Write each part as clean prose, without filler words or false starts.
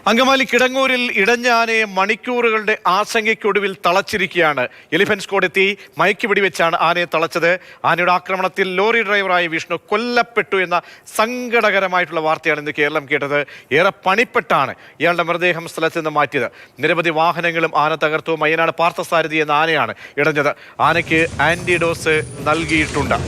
അങ്കമാലി കിടങ്ങൂരിൽ ഇടഞ്ഞ ആനയെ മണിക്കൂറുകളുടെ ആശങ്കയ്ക്കൊടുവിൽ തളച്ചിരിക്കുകയാണ്. Elephant squad എത്തി മയക്കി വെടിവെച്ചാണ് ആനയെ തളച്ചത്. ആനയുടെ ആക്രമണത്തിൽ ലോറി ഡ്രൈവറായ വിഷ്ണു കൊല്ലപ്പെട്ടു എന്ന സങ്കടകരമായിട്ടുള്ള വാർത്തയാണ് ഇന്ന് കേരളം കേട്ടത്. ഏറെ പണിപ്പെട്ടാണ് ഇയാളുടെ മൃതദേഹം സ്ഥലത്ത് നിന്ന് മാറ്റിയത്. നിരവധി വാഹനങ്ങളും ആന തകർത്തു. മയ്യനാട് പാർത്ഥസാരഥി എന്ന ആനയാണ് ഇടഞ്ഞത്. ആനയ്ക്ക് ആന്റിഡോസ് നൽകിയിട്ടുണ്ട്.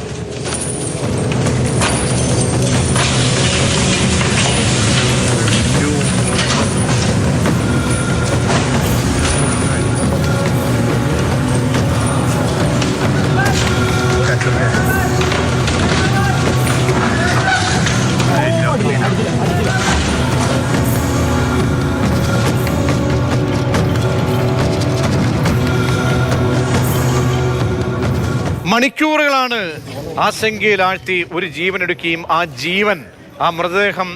മണിക്കൂറുകളാണ് ആശങ്കയിലാഴ്ത്തി ഒരു ജീവൻ എടുക്കുകയും ആ ജീവൻ, ആ മൃതദേഹം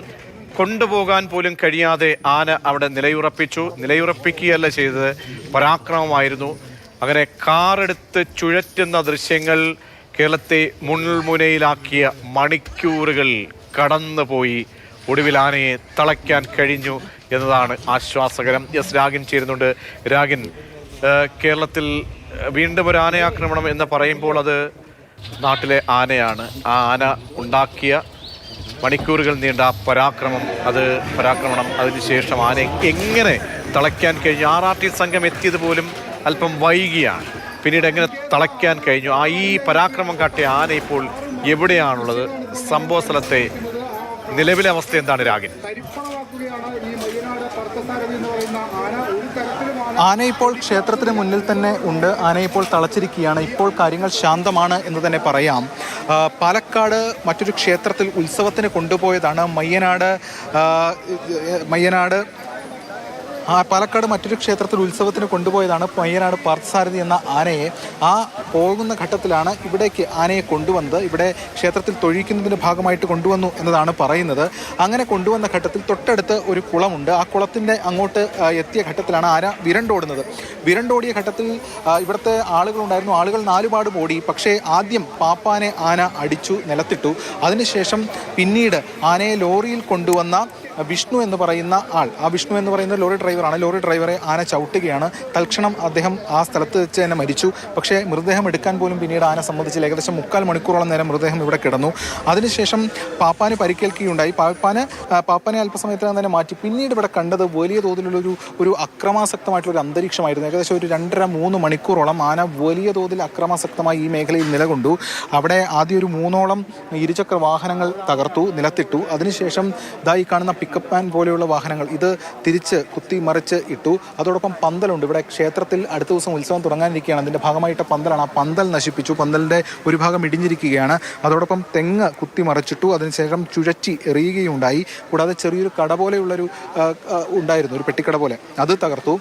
കൊണ്ടുപോകാൻ പോലും കഴിയാതെ ആന അവിടെ നിലയുറപ്പിക്കുകയല്ല ചെയ്തത്, പരാക്രമമായിരുന്നു. അങ്ങനെ കാറെടുത്ത് ചുഴറ്റുന്ന ദൃശ്യങ്ങൾ കേരളത്തെ മുൾമുനയിലാക്കിയ മണിക്കൂറുകൾ കടന്നുപോയി. ഒടുവിൽ ആനയെ തളയ്ക്കാൻ കഴിഞ്ഞു എന്നതാണ് ആശ്വാസകരം. എസ് രാഗിൻ ചേരുന്നുണ്ട്. രാഗിൻ, കേരളത്തിൽ വീണ്ടും ഒരു ആനയാക്രമണം എന്ന് പറയുമ്പോൾ അത് നാട്ടിലെ ആനയാണ്. ആ ആന ഉണ്ടാക്കിയ മണിക്കൂറുകൾ നീണ്ട പരാക്രമണം അതിനുശേഷം ആനയെ എങ്ങനെ തളയ്ക്കാൻ കഴിഞ്ഞു? RRT സംഘം എത്തിയത് പോലും അല്പം വൈകിയാണ്. പിന്നീട് എങ്ങനെ തളയ്ക്കാൻ കഴിഞ്ഞു? ഈ പരാക്രമം കാട്ടിയ ആന ഇപ്പോൾ എവിടെയാണുള്ളത്? സംഭവ സ്ഥലത്തെ നിലവിലെ അവസ്ഥ എന്താണ് രാഗിൻ? ആന ഇപ്പോൾ ക്ഷേത്രത്തിന് മുന്നിൽ തന്നെ ഉണ്ട്. ആന ഇപ്പോൾ തളച്ചിരിക്കുകയാണ്. ഇപ്പോൾ കാര്യങ്ങൾ ശാന്തമാണ് എന്ന് തന്നെ പറയാം. പാലക്കാട് മറ്റൊരു ക്ഷേത്രത്തിൽ ഉത്സവത്തിന് കൊണ്ടുപോയതാണ്. പാലക്കാട് മറ്റൊരു ക്ഷേത്രത്തിൽ ഉത്സവത്തിന് കൊണ്ടുപോയതാണ് മയ്യനാട് പാർത്ഥസാരഥി എന്ന ആനയെ. പോകുന്ന ഘട്ടത്തിലാണ് ഇവിടേക്ക് ആനയെ കൊണ്ടുവന്നത്. ഇവിടെ ക്ഷേത്രത്തിൽ തൊഴിക്കുന്നതിൻ്റെ ഭാഗമായിട്ട് കൊണ്ടുവന്നു എന്നതാണ് പറയുന്നത്. അങ്ങനെ കൊണ്ടുവന്ന ഘട്ടത്തിൽ തൊട്ടടുത്ത് ഒരു കുളമുണ്ട്. ആ കുളത്തിൻ്റെ അങ്ങോട്ട് എത്തിയ ഘട്ടത്തിലാണ് ആന വിരണ്ടോടിയ ഘട്ടത്തിൽ ഇവിടുത്തെ ആളുകളുണ്ടായിരുന്നു. ആളുകൾ നാലുപാടും ഓടി. പക്ഷേ ആദ്യം പാപ്പാനെ ആന അടിച്ചു, നിലത്തിട്ടു. അതിനുശേഷം പിന്നീട് ആനയെ ലോറിയിൽ കൊണ്ടുവന്ന വിഷ്ണു എന്ന് പറയുന്ന ആൾ, ആ വിഷ്ണു എന്ന് പറയുന്ന ലോറി ഡ്രൈവറാണ്. ലോറി ഡ്രൈവറെ ആന ചവിട്ടുകയാണ്. തൽക്ഷണം അദ്ദേഹം ആ സ്ഥലത്ത് വെച്ച് തന്നെ മരിച്ചു. പക്ഷേ മൃതദേഹം എടുക്കാൻ പോലും പിന്നീട് ആന സമ്മതിച്ചില്ല. ഏകദേശം 3/4 മണിക്കൂറോളം നേരം മൃതദേഹം ഇവിടെ കിടന്നു. അതിനുശേഷം പാപ്പാന് പരിക്കേൽക്കുകയുണ്ടായി. പാപ്പാനെ അല്പസമയത്തിനകം തന്നെ മാറ്റി. പിന്നീട് ഇവിടെ കണ്ടത് വലിയ തോതിലുള്ളൊരു അക്രമാസക്തമായിട്ടുള്ളൊരു അന്തരീക്ഷമായിരുന്നു. ഏകദേശം ഒരു 2.5-3 മണിക്കൂറോളം ആന വലിയ തോതിൽ അക്രമാസക്തമായി ഈ മേഖലയിൽ നിലകൊണ്ടു. അവിടെ ആദ്യം ഒരു 3ഓളം ഇരുചക്ര വാഹനങ്ങൾ തകർത്തു, നിലത്തിട്ടു. അതിനുശേഷം ഈ കാണുന്ന പിക്കപ്പ് വാൻ പോലെയുള്ള വാഹനങ്ങൾ ഇത് തിരിച്ച് കുത്തി മറിച്ച് ഇട്ടു. അതോടൊപ്പം പന്തലുണ്ട്. ഇവിടെ ക്ഷേത്രത്തിൽ അടുത്ത ദിവസം ഉത്സവം തുടങ്ങാനിരിക്കുകയാണ്. അതിൻ്റെ ഭാഗമായിട്ട് പന്തലാണ്. ആ പന്തൽ നശിപ്പിച്ചു. പന്തലിൻ്റെ ഒരു ഭാഗം ഇടിഞ്ഞിരിക്കുകയാണ്. അതോടൊപ്പം തെങ്ങ് കുത്തി മറിച്ചിട്ടു. അതിനുശേഷം ചുഴറ്റി എറിയുകയുണ്ടായി. കൂടാതെ ചെറിയൊരു കട പോലെയുള്ളൊരു ഉണ്ടായിരുന്നു, ഒരു പെട്ടിക്കട പോലെ, അത് തകർത്തു.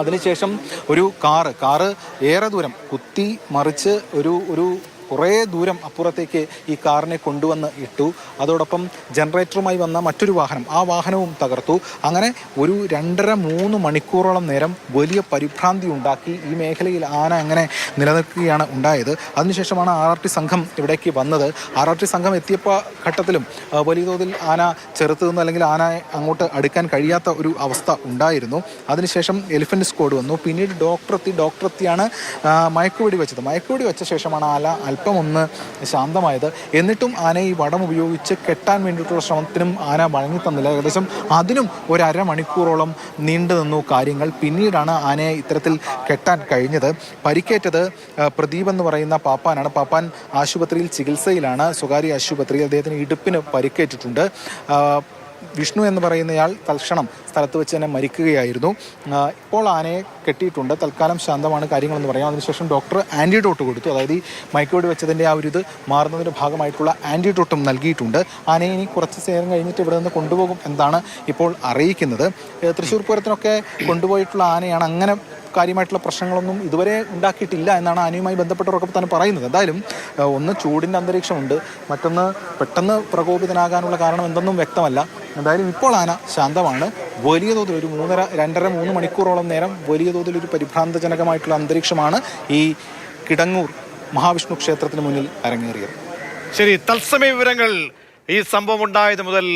അതിനുശേഷം ഒരു കാറ് ഏറെ ദൂരം കുത്തി മറിച്ച് ഒരു കുറേ ദൂരം അപ്പുറത്തേക്ക് ഈ കാറിനെ കൊണ്ടുവന്ന് ഇട്ടു. അതോടൊപ്പം ജനറേറ്ററുമായി വന്ന മറ്റൊരു വാഹനം, ആ വാഹനവും തകർത്തു. അങ്ങനെ ഒരു 2.5-3 മണിക്കൂറോളം നേരം വലിയ പരിഭ്രാന്തി ഉണ്ടാക്കി. ഈ മേഖലയിൽ ആന അങ്ങനെ നിലനിൽക്കുകയാണ് ഉണ്ടായത്. അതിനുശേഷമാണ് RRT സംഘം ഇവിടേക്ക് വന്നത്. RRT സംഘം എത്തിയപ്പോൾ ഘട്ടത്തിലും വലിയ തോതിൽ ആന ചെറുത്ത് നിന്ന്, അല്ലെങ്കിൽ ആന അങ്ങോട്ട് അടുക്കാൻ കഴിയാത്ത ഒരു അവസ്ഥ ഉണ്ടായിരുന്നു. അതിനുശേഷം എലിഫന്റ് സ്ക്വാഡ് വന്നു. പിന്നീട് ഡോക്ടർ എത്തിയാണ് മയക്കുവെടി വെച്ച ശേഷമാണ് അല്പം ഒന്ന് ശാന്തമായത്. എന്നിട്ടും ആന ഈ വടം ഉപയോഗിച്ച് കെട്ടാൻ വേണ്ടിയിട്ടുള്ള ശ്രമത്തിനും ആന വഴങ്ങി തന്നില്ല. ഏകദേശം അതിനും ഒരു 1/2 മണിക്കൂറോളം നീണ്ടു നിന്നു കാര്യങ്ങൾ. പിന്നീടാണ് ആനയെ ഇത്തരത്തിൽ കെട്ടാൻ കഴിഞ്ഞത്. പരിക്കേറ്റത് പ്രദീപ് എന്ന് പറയുന്ന പാപ്പാനാണ്. പാപ്പാൻ ആശുപത്രിയിൽ ചികിത്സയിലാണ്, സ്വകാര്യ ആശുപത്രിയിൽ. അദ്ദേഹത്തിന് ഇടുപ്പിന് പരിക്കേറ്റിട്ടുണ്ട്. വിഷ്ണു എന്ന് പറയുന്നയാൾ തൽക്ഷണം സ്ഥലത്ത് വെച്ച് തന്നെ മരിക്കുകയായിരുന്നു. ഇപ്പോൾ ആനയെ കെട്ടിയിട്ടുണ്ട്. തൽക്കാലം ശാന്തമാണ് കാര്യങ്ങളെന്ന് പറയാം. അതിനുശേഷം ഡോക്ടർ ആൻറ്റിഡോട്ട് കൊടുത്തു. അതായത് ഈ മയക്കുവെടി വെച്ചതിൻ്റെ ആ ഒരു ഇത് മാറുന്നതിൻ്റെ ഭാഗമായിട്ടുള്ള ആൻറ്റിഡോട്ടും നൽകിയിട്ടുണ്ട്. ആനയെ ഇനി കുറച്ച് നേരം കഴിഞ്ഞിട്ട് ഇവിടെ നിന്ന് കൊണ്ടുപോകും എന്നാണ് ഇപ്പോൾ അറിയിക്കുന്നത്. തൃശ്ശൂർ പൂരത്തിനൊക്കെ കൊണ്ടുപോയിട്ടുള്ള ആനയാണ്. അങ്ങനെ കാര്യമായിട്ടുള്ള പ്രശ്നങ്ങളൊന്നും ഇതുവരെ ഉണ്ടാക്കിയിട്ടില്ല എന്നാണ് ആനയുമായി ബന്ധപ്പെട്ടവരൊക്കെ തന്നെ പറയുന്നത്. എന്തായാലും ഒന്ന് ചൂടിൻ്റെ അന്തരീക്ഷമുണ്ട്, മറ്റൊന്ന് പെട്ടെന്ന് പ്രകോപിതനാകാനുള്ള കാരണം എന്തൊന്നും വ്യക്തമല്ല. എന്തായാലും ഇപ്പോൾ ആന ശാന്തമാണ്. വലിയ തോതിൽ ഒരു 2.5-3 മണിക്കൂറോളം നേരം വലിയ തോതിൽ ഒരു പരിഭ്രാന്തജനകമായിട്ടുള്ള അന്തരീക്ഷമാണ് ഈ കിടങ്ങൂർ മഹാവിഷ്ണു ക്ഷേത്രത്തിന് മുന്നിൽ അരങ്ങേറിയത്. ശരി, തത്സമയ വിവരങ്ങൾ ഈ സംഭവം ഉണ്ടായത് മുതൽ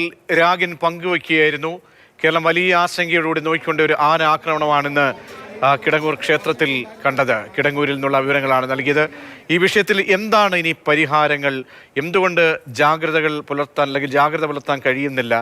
രാഗിൻ പങ്കുവയ്ക്കുകയായിരുന്നു. കേരളം വലിയ ആശങ്കയോടുകൂടി നോക്കിക്കൊണ്ട് ഒരു ആന ആക്രമണമാണിന്ന് കിടങ്ങൂർ ക്ഷേത്രത്തിൽ കണ്ടത്. കിടങ്ങൂരിൽ നിന്നുള്ള വിവരങ്ങളാണ് നൽകിയത്. ഈ വിഷയത്തിൽ എന്താണ് ഇനി പരിഹാരങ്ങൾ? എന്തുകൊണ്ട് ജാഗ്രതകൾ പുലർത്താൻ അല്ലെങ്കിൽ ജാഗ്രത പുലർത്താൻ കഴിയുന്നില്ല?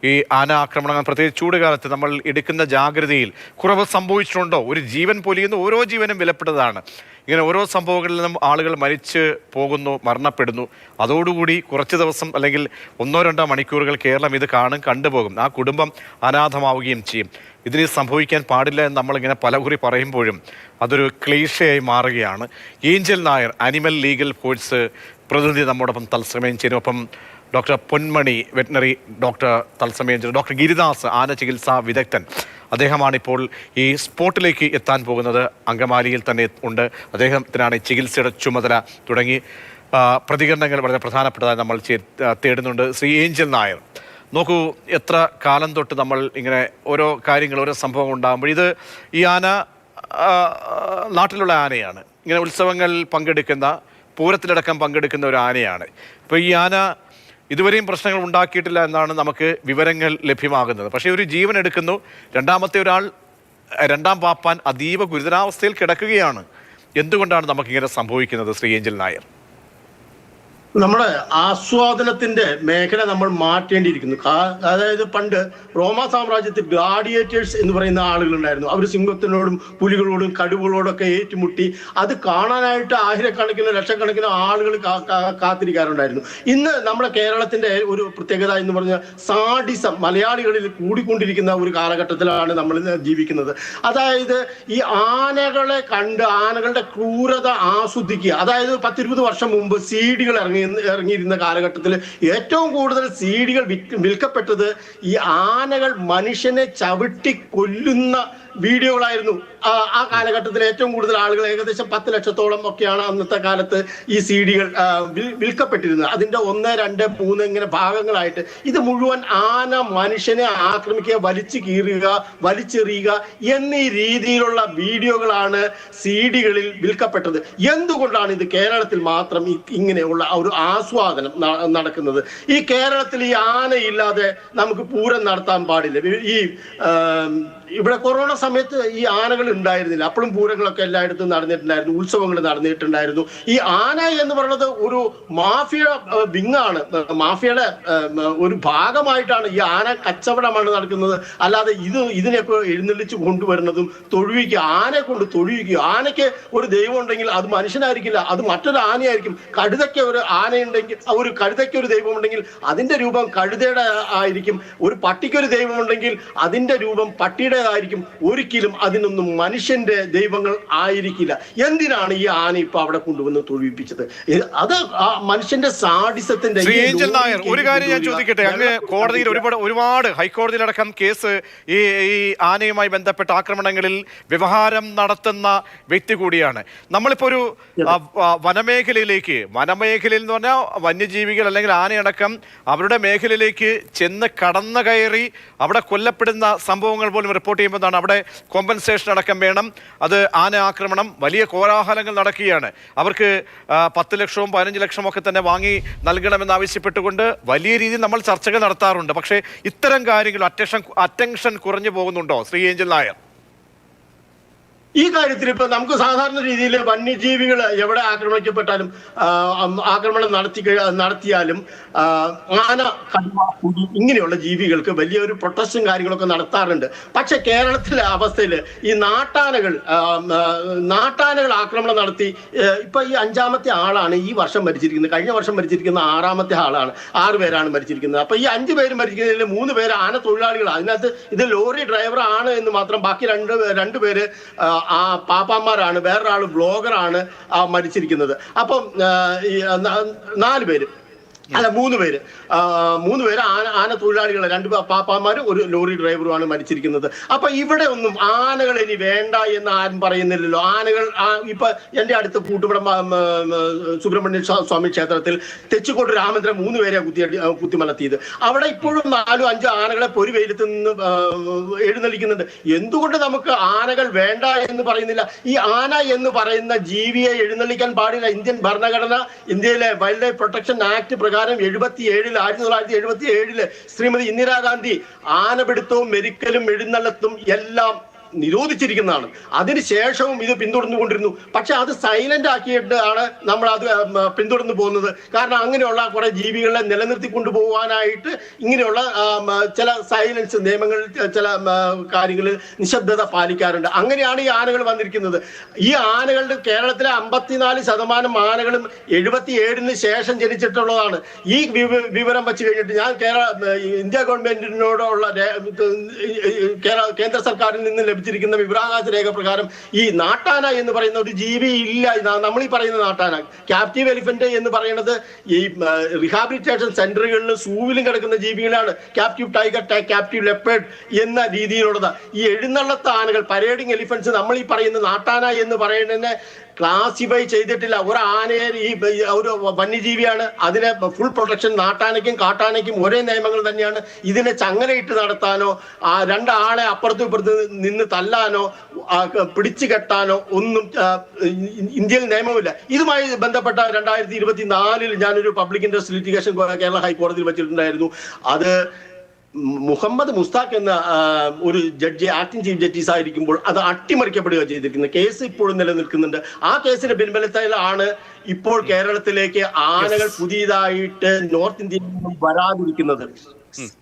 ഈ ആന ആക്രമണങ്ങൾ പ്രത്യേകിച്ച് ചൂടുകാലത്ത് നമ്മൾ എടുക്കുന്ന ജാഗ്രതയിൽ കുറവ് സംഭവിച്ചിട്ടുണ്ടോ? ഒരു ജീവൻ പൊലിയുന്ന ഓരോ ജീവനും വിലപ്പെട്ടതാണ്. ഇങ്ങനെ ഓരോ സംഭവങ്ങളിൽ നിന്നും ആളുകൾ മരിച്ച് പോകുന്നു, മരണപ്പെടുന്നു. അതോടുകൂടി കുറച്ച് ദിവസം അല്ലെങ്കിൽ 1-2 മണിക്കൂറുകൾ കേരളം ഇത് കണ്ടുപോകും. ആ കുടുംബം അനാഥമാവുകയും ചെയ്യും. ഇതിന് സംഭവിക്കാൻ പാടില്ല എന്ന് നമ്മളിങ്ങനെ പലകുറി പറയുമ്പോഴും അതൊരു ക്ലീഷയായി മാറുകയാണ്. Angel Nair animal legal force പ്രതിനിധി നമ്മോടൊപ്പം തത്സമയം ചേരും. ഒപ്പം ഡോക്ടർ പൊന്മണി വെറ്റിനറി ഡോക്ടർ തത്സമയം ചേരും. ഡോക്ടർ ഗിരിദാസ് ആന ചികിത്സാ വിദഗ്ധൻ, അദ്ദേഹമാണിപ്പോൾ ഈ സ്പോട്ടിലേക്ക് എത്താൻ പോകുന്നത്. അങ്കമാലിയിൽ തന്നെ ഉണ്ട്. അദ്ദേഹത്തിനാണ് ചികിത്സയുടെ ചുമതല. തുടങ്ങി പ്രതികരണങ്ങൾ വളരെ പ്രധാനപ്പെട്ടതായി നമ്മൾ തേടുന്നുണ്ട്. ശ്രീ ഏഞ്ചൽ നായർ, നോക്കൂ, എത്ര കാലം തൊട്ട് നമ്മൾ ഇങ്ങനെ ഓരോ കാര്യങ്ങൾ, ഓരോ സംഭവം ഉണ്ടാകുമ്പോൾ ഇത് ഈ ആന നാട്ടിലുള്ള ആനയാണ്. ഇങ്ങനെ ഉത്സവങ്ങൾ പങ്കെടുക്കുന്ന, പൂരത്തിലടക്കം പങ്കെടുക്കുന്ന ഒരു ആനയാണ്. ഇപ്പോൾ ഈ ആന ഇതുവരെയും പ്രശ്നങ്ങൾ ഉണ്ടാക്കിയിട്ടില്ല എന്നാണ് നമുക്ക് വിവരങ്ങൾ ലഭ്യമാകുന്നത്. പക്ഷേ ഒരു ജീവൻ എടുക്കുന്നു. രണ്ടാം പാപ്പാൻ അതീവ ഗുരുതരാവസ്ഥയിൽ കിടക്കുകയാണ്. എന്തുകൊണ്ടാണ് നമുക്കിങ്ങനെ സംഭവിക്കുന്നത് ശ്രീ ഏഞ്ചൽ നായർ? നമ്മുടെ ആസ്വാദനത്തിന്റെ മേഖല നമ്മൾ മാറ്റേണ്ടിയിരിക്കുന്നു. അതായത് പണ്ട് റോമാ സാമ്രാജ്യത്തിൽ ഗ്ലാഡിയേറ്റേഴ്സ് എന്ന് പറയുന്ന ആളുകളുണ്ടായിരുന്നു. അവർ സിംഹത്തിനോടും പുലികളോടും കടുവകളോടൊക്കെ ഏറ്റുമുട്ടി അത് കാണാനായിട്ട് ആയിരക്കണക്കിന് ലക്ഷക്കണക്കിന് ആളുകൾ കാത്തിരിക്കാറുണ്ടായിരുന്നു. ഇന്ന് നമ്മുടെ കേരളത്തിന്റെ ഒരു പ്രത്യേകത എന്ന് പറഞ്ഞാൽ സാഡിസം മലയാളികളിൽ കൂടിക്കൊണ്ടിരിക്കുന്ന ഒരു കാലഘട്ടത്തിലാണ് നമ്മൾ ജീവിക്കുന്നത്. അതായത് ഈ ആനകളെ കണ്ട് ആനകളുടെ ക്രൂരത ആസ്വദിക്കുക. അതായത് 10-20 വർഷം മുമ്പ് സീഡികൾ ഇറങ്ങിയിരുന്ന കാലഘട്ടത്തിൽ ഏറ്റവും കൂടുതൽ സീഡികൾ വിൽക്കപ്പെട്ടത് ഈ ആനകൾ മനുഷ്യനെ ചവിട്ടി കൊല്ലുന്ന വീഡിയോകളായിരുന്നു. ആ കാലഘട്ടത്തിൽ ഏറ്റവും കൂടുതൽ ആളുകൾ, ഏകദേശം 10 ലക്ഷത്തോളം ഒക്കെയാണ് അന്നത്തെ കാലത്ത് ഈ സീഡികൾ വിൽക്കപ്പെട്ടിരുന്നത്. അതിന്റെ 1, 2, 3 ഇങ്ങനെ ഭാഗങ്ങളായിട്ട് ഇത് മുഴുവൻ ആന മനുഷ്യനെ ആക്രമിക്കുക, വലിച്ചു കീറുക, വലിച്ചെറിയുക എന്നീ രീതിയിലുള്ള വീഡിയോകളാണ് സീഡികളിൽ വിൽക്കപ്പെട്ടത്. എന്തുകൊണ്ടാണ് ഇത് കേരളത്തിൽ മാത്രം ഇങ്ങനെയുള്ള ഒരു ആസ്വാദനം നടക്കുന്നത്? ഈ കേരളത്തിൽ ഈ ആനയില്ലാതെ നമുക്ക് പൂരം നടത്താൻ പാടില്ല. ഇവിടെ കൊറോണ സമയത്ത് ഈ ആനകൾ ഉണ്ടായിരുന്നില്ല. അപ്പോഴും പൂരങ്ങളൊക്കെ എല്ലായിടത്തും നടന്നിട്ടുണ്ടായിരുന്നു, ഉത്സവങ്ങൾ നടന്നിട്ടുണ്ടായിരുന്നു. ഈ ആന എന്ന് പറയുന്നത് ഒരു മാഫിയ വിങ്ങാണ്, മാഫിയയുടെ ഒരു ഭാഗമായിട്ടാണ് ഈ ആന കച്ചവടമാണ് നടക്കുന്നത്. അല്ലാതെ ഇതിനെയൊക്കെ എഴുന്നള്ളിച്ച് കൊണ്ടുവരുന്നതും തൊഴുവിക്കുക, ആനയെ കൊണ്ട് തൊഴുവിക്കുക. ആനയ്ക്ക് ഒരു ദൈവം ഉണ്ടെങ്കിൽ അത് മനുഷ്യനായിരിക്കില്ല, അത് മറ്റൊരു ആനയായിരിക്കും. കഴുതയ്ക്ക് ഒരു ആനയുണ്ടെങ്കിൽ, ഒരു കഴുതയ്ക്ക് ഒരു ദൈവം ഉണ്ടെങ്കിൽ അതിന്റെ രൂപം കഴുതയുടെ ആയിരിക്കും. ഒരു പട്ടിക്കൊരു ദൈവം ഉണ്ടെങ്കിൽ അതിന്റെ രൂപം പട്ടിയുടെ ആയിരിക്കും. ഒരിക്കലും അതിനൊന്നും മനുഷ്യന്റെ ദൈവങ്ങൾ ആയിരിക്കില്ല. എന്തിനാണ് ഈ ആന ഇപ്പൊ അവിടെ കൊണ്ടുവന്ന് തൊഴിപ്പിച്ചത്? അത് മനുഷ്യന്റെ സാഡിസത്തിന്റെ. ഒരു കാര്യം ഞാൻ ചോദിക്കട്ടെ, അങ്ങ് കോടതിയിൽ ഒരുപാട് ഹൈക്കോടതിയിലടക്കം കേസ് ഈ ആനയുമായി ബന്ധപ്പെട്ട ആക്രമണങ്ങളിൽ വ്യവഹാരം നടത്തുന്ന വ്യക്തി കൂടിയാണ്. നമ്മളിപ്പോ ഒരു വനമേഖലയിൽ എന്ന് പറഞ്ഞാൽ വന്യജീവികൾ അല്ലെങ്കിൽ ആനയടക്കം അവരുടെ മേഖലയിലേക്ക് ചെന്ന് കടന്നു കയറി അവിടെ കൊല്ലപ്പെടുന്ന സംഭവങ്ങൾ പോലും റിപ്പോർട്ട് ചെയ്യുമ്പോഴാണ് അവിടെ കോമ്പൻസേഷൻ അടക്കം വേണം. അത് ആന ആക്രമണം, വലിയ കോലാഹലങ്ങൾ നടക്കുകയാണ്. അവർക്ക് 10 ലക്ഷവും 15 ലക്ഷവും ഒക്കെ തന്നെ വാങ്ങി നൽകണമെന്ന് ആവശ്യപ്പെട്ടുകൊണ്ട് വലിയ രീതിയിൽ നമ്മൾ ചർച്ചകൾ നടത്താറുണ്ട്. പക്ഷേ ഇത്തരം കാര്യങ്ങൾ അറ്റൻഷൻ കുറഞ്ഞു പോകുന്നുണ്ടോ ശ്രീ ഏഞ്ചൽ നായർ? ഈ കാര്യത്തിൽ ഇപ്പൊ നമുക്ക് സാധാരണ രീതിയിൽ വന്യജീവികൾ എവിടെ ആക്രമിക്കപ്പെട്ടാലും ആക്രമണം നടത്തിയാലും ആന, കടുവ, പുലി ഇങ്ങനെയുള്ള ജീവികൾക്ക് വലിയൊരു പ്രൊട്ടസ്റ്റും കാര്യങ്ങളൊക്കെ നടത്താറുണ്ട്. പക്ഷെ കേരളത്തിലെ അവസ്ഥയിൽ ഈ നാട്ടാനകൾ ആക്രമണം നടത്തി ഇപ്പൊ ഈ 5ാമത്തെ ആളാണ് ഈ വർഷം മരിച്ചിരിക്കുന്നത്. കഴിഞ്ഞ വർഷം മരിച്ചിരിക്കുന്ന 6ാമത്തെ ആളാണ്. 6 പേരാണ് മരിച്ചിരിക്കുന്നത്. അപ്പൊ ഈ 5 പേര് മരിക്കുന്നതിൽ 3 പേര് ആന തൊഴിലാളികളാണ്. അതിനകത്ത് ഇത് ലോറി ഡ്രൈവർ ആണ് എന്ന് മാത്രം. ബാക്കി രണ്ട് പേര് പാപ്പാന്മാരാണ്. വേറൊരാൾ ബ്ലോഗറാണ് മരിച്ചിരിക്കുന്നത്. അപ്പം 4 പേര് അല്ല 3 പേര് ആന തൊഴിലാളികൾ, 2 പാപ്പാന്മാരും 1 ലോറി ഡ്രൈവറുമാണ് മരിച്ചിരിക്കുന്നത്. അപ്പൊ ഇവിടെ ഒന്നും ആനകൾ ഇനി വേണ്ട എന്ന് ആരും പറയുന്നില്ലല്ലോ. ആനകൾ ഇപ്പൊ എന്റെ അടുത്ത് കൂട്ടുപടം സുബ്രഹ്മണ്യ സ്വാമി ക്ഷേത്രത്തിൽ തെച്ചിക്കോട്ട് രാമേന്ദ്രൻ 3 പേരെ കുത്തിമലത്തിയത്. അവിടെ ഇപ്പോഴും 4-5 ആനകളെ പൊരി വെയിലത്ത് നിന്ന് എഴുന്നള്ളിക്കുന്നുണ്ട്. എന്തുകൊണ്ട് നമുക്ക് ആനകൾ വേണ്ട എന്ന് പറയുന്നില്ല? ഈ ആന എന്ന് പറയുന്ന ജീവിയെ എഴുന്നള്ളിക്കാൻ പാടില്ല. ഇന്ത്യൻ ഭരണഘടന, ഇന്ത്യയിലെ വൈൽഡ് ലൈഫ് പ്രൊട്ടക്ഷൻ ആക്ട് പ്രകാരം 1977 ശ്രീമതി ഇന്ദിരാഗാന്ധി ആനപിടുത്തവും മെരിക്കലും എഴുന്നള്ളത്തും എല്ലാം നിരോധിച്ചിരിക്കുന്നതാണ്. അതിനുശേഷവും ഇത് പിന്തുടർന്നുകൊണ്ടിരുന്നു. പക്ഷെ അത് സൈലന്റ് ആക്കിയിട്ട് ആണ് നമ്മൾ അത് പിന്തുടർന്നു പോകുന്നത്. കാരണം അങ്ങനെയുള്ള കുറെ ജീവികളെ നിലനിർത്തി കൊണ്ടുപോകാനായിട്ട് ഇങ്ങനെയുള്ള ചില സൈലൻസ് നിയമങ്ങൾ, ചില കാര്യങ്ങൾ നിശബ്ദത പാലിക്കാറുണ്ട്. അങ്ങനെയാണ് ഈ ആനകൾ വന്നിരിക്കുന്നത്. ഈ ആനകളുടെ കേരളത്തിലെ 54% ആനകളും 77 ശേഷം ജനിച്ചിട്ടുള്ളതാണ്. ഈ വിവരം വെച്ച് കഴിഞ്ഞിട്ട് ഞാൻ ഇന്ത്യ ഗവൺമെന്റിനോടുള്ള കേന്ദ്ര സർക്കാരിൽ നിന്ന് ലഭിച്ചിരിക്കുന്ന വിവരാവകാശ രേഖ പ്രകാരം ഈ നാട്ടാന എന്ന് പറയുന്ന ഒരു ജീവി ഇല്ല. നമ്മൾ ഈ പറയുന്ന നാട്ടാന, ക്യാപ്റ്റീവ് എലിഫന്റ് എന്ന് പറയുന്നത് ഈ റീഹാബിലിറ്റേഷൻ സെന്ററുകളിലും സൂവിലും കിടക്കുന്ന ജീവികളാണ്. ക്യാപ്റ്റീവ് ടൈഗർ, ക്യാപ്റ്റീവ് ലെപ്പേർഡ് എന്ന രീതിയിലുള്ളത്. ഈ എഴുന്നള്ളത്ത ആനകൾ, പരേഡിങ് എലിഫന്റ്സ്, നമ്മൾ ഈ പറയുന്ന നാട്ടാന എന്ന് പറയുന്നതിനെ ക്ലാസിഫൈ ചെയ്തിട്ടില്ല. ഒരു ആനയെ ഒരു വന്യജീവിയാണ്, അതിനെ ഫുൾ പ്രൊട്ടക്ഷൻ നാട്ടാനയ്ക്കും കാട്ടാനയ്ക്കും ഒരേ നിയമങ്ങൾ തന്നെയാണ്. ഇതിനെ ചങ്ങലയിട്ട് നടത്താനോ രണ്ടാളെ അപ്പുറത്തും ഇപ്പുറത്ത് നിന്ന് തല്ലാനോ പിടിച്ചു കെട്ടാനോ ഒന്നും ഇന്ത്യയിൽ നിയമമില്ല. ഇതുമായി ബന്ധപ്പെട്ട 2024 ഞാനൊരു പബ്ലിക് ഇൻട്രസ്റ്റ് ലിറ്റിഗേഷൻ കേരള ഹൈക്കോടതിയിൽ വെച്ചിട്ടുണ്ടായിരുന്നു. അത് മുഹമ്മദ് മുസ്താഖ് എന്ന ഒരു ജഡ്ജി, ആക്ടിംഗ് ചീഫ് ജസ്റ്റിസ് ആയിരിക്കുമ്പോൾ അത് അട്ടിമറിക്കപ്പെടുക ചെയ്തിരിക്കുന്നത്. കേസ് ഇപ്പോഴും നിലനിൽക്കുന്നുണ്ട്. ആ കേസിന്റെ പിൻബലത്തിലാണ് ഇപ്പോൾ കേരളത്തിലേക്ക് ആനകൾ പുതിയതായിട്ട് നോർത്ത് ഇന്ത്യയിൽ നിന്നും വരാതിരിക്കുന്നത്.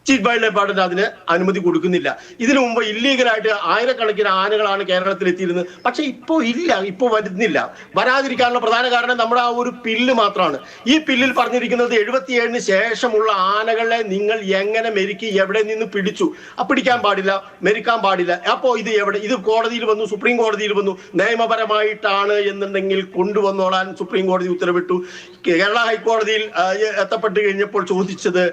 ചീഫ് വൈൽഡ് ലൈഫ് വാർഡൻ അതിന് അനുമതി കൊടുക്കുന്നില്ല. ഇതിനു മുമ്പ് ഇല്ലീഗലായിട്ട് ആയിരക്കണക്കിന് ആനകളാണ് കേരളത്തിൽ എത്തിയിരുന്നത്. പക്ഷെ ഇപ്പോൾ ഇല്ല, ഇപ്പോൾ വരുന്നില്ല. വരാതിരിക്കാനുള്ള പ്രധാന കാരണം നമ്മുടെ ആ ഒരു പില്ല് മാത്രമാണ്. ഈ പില്ലിൽ പറഞ്ഞിരിക്കുന്നത് 77 ശേഷമുള്ള ആനകളെ നിങ്ങൾ എങ്ങനെ മെരുക്കി എവിടെ നിന്ന് പിടിച്ചു, പിടിക്കാൻ പാടില്ല, മെരുക്കാൻ പാടില്ല. അപ്പോൾ ഇത് ഇത് കോടതിയിൽ വന്നു, സുപ്രീം കോടതിയിൽ വന്നു. നിയമപരമായിട്ടാണ് എന്നുണ്ടെങ്കിൽ കൊണ്ടുവന്നോളാൻ സുപ്രീം കോടതി ഉത്തരവിട്ടു. കേരള ഹൈക്കോടതിയിൽ എത്തപ്പെട്ട് കഴിഞ്ഞപ്പോൾ ചോദിച്ചത്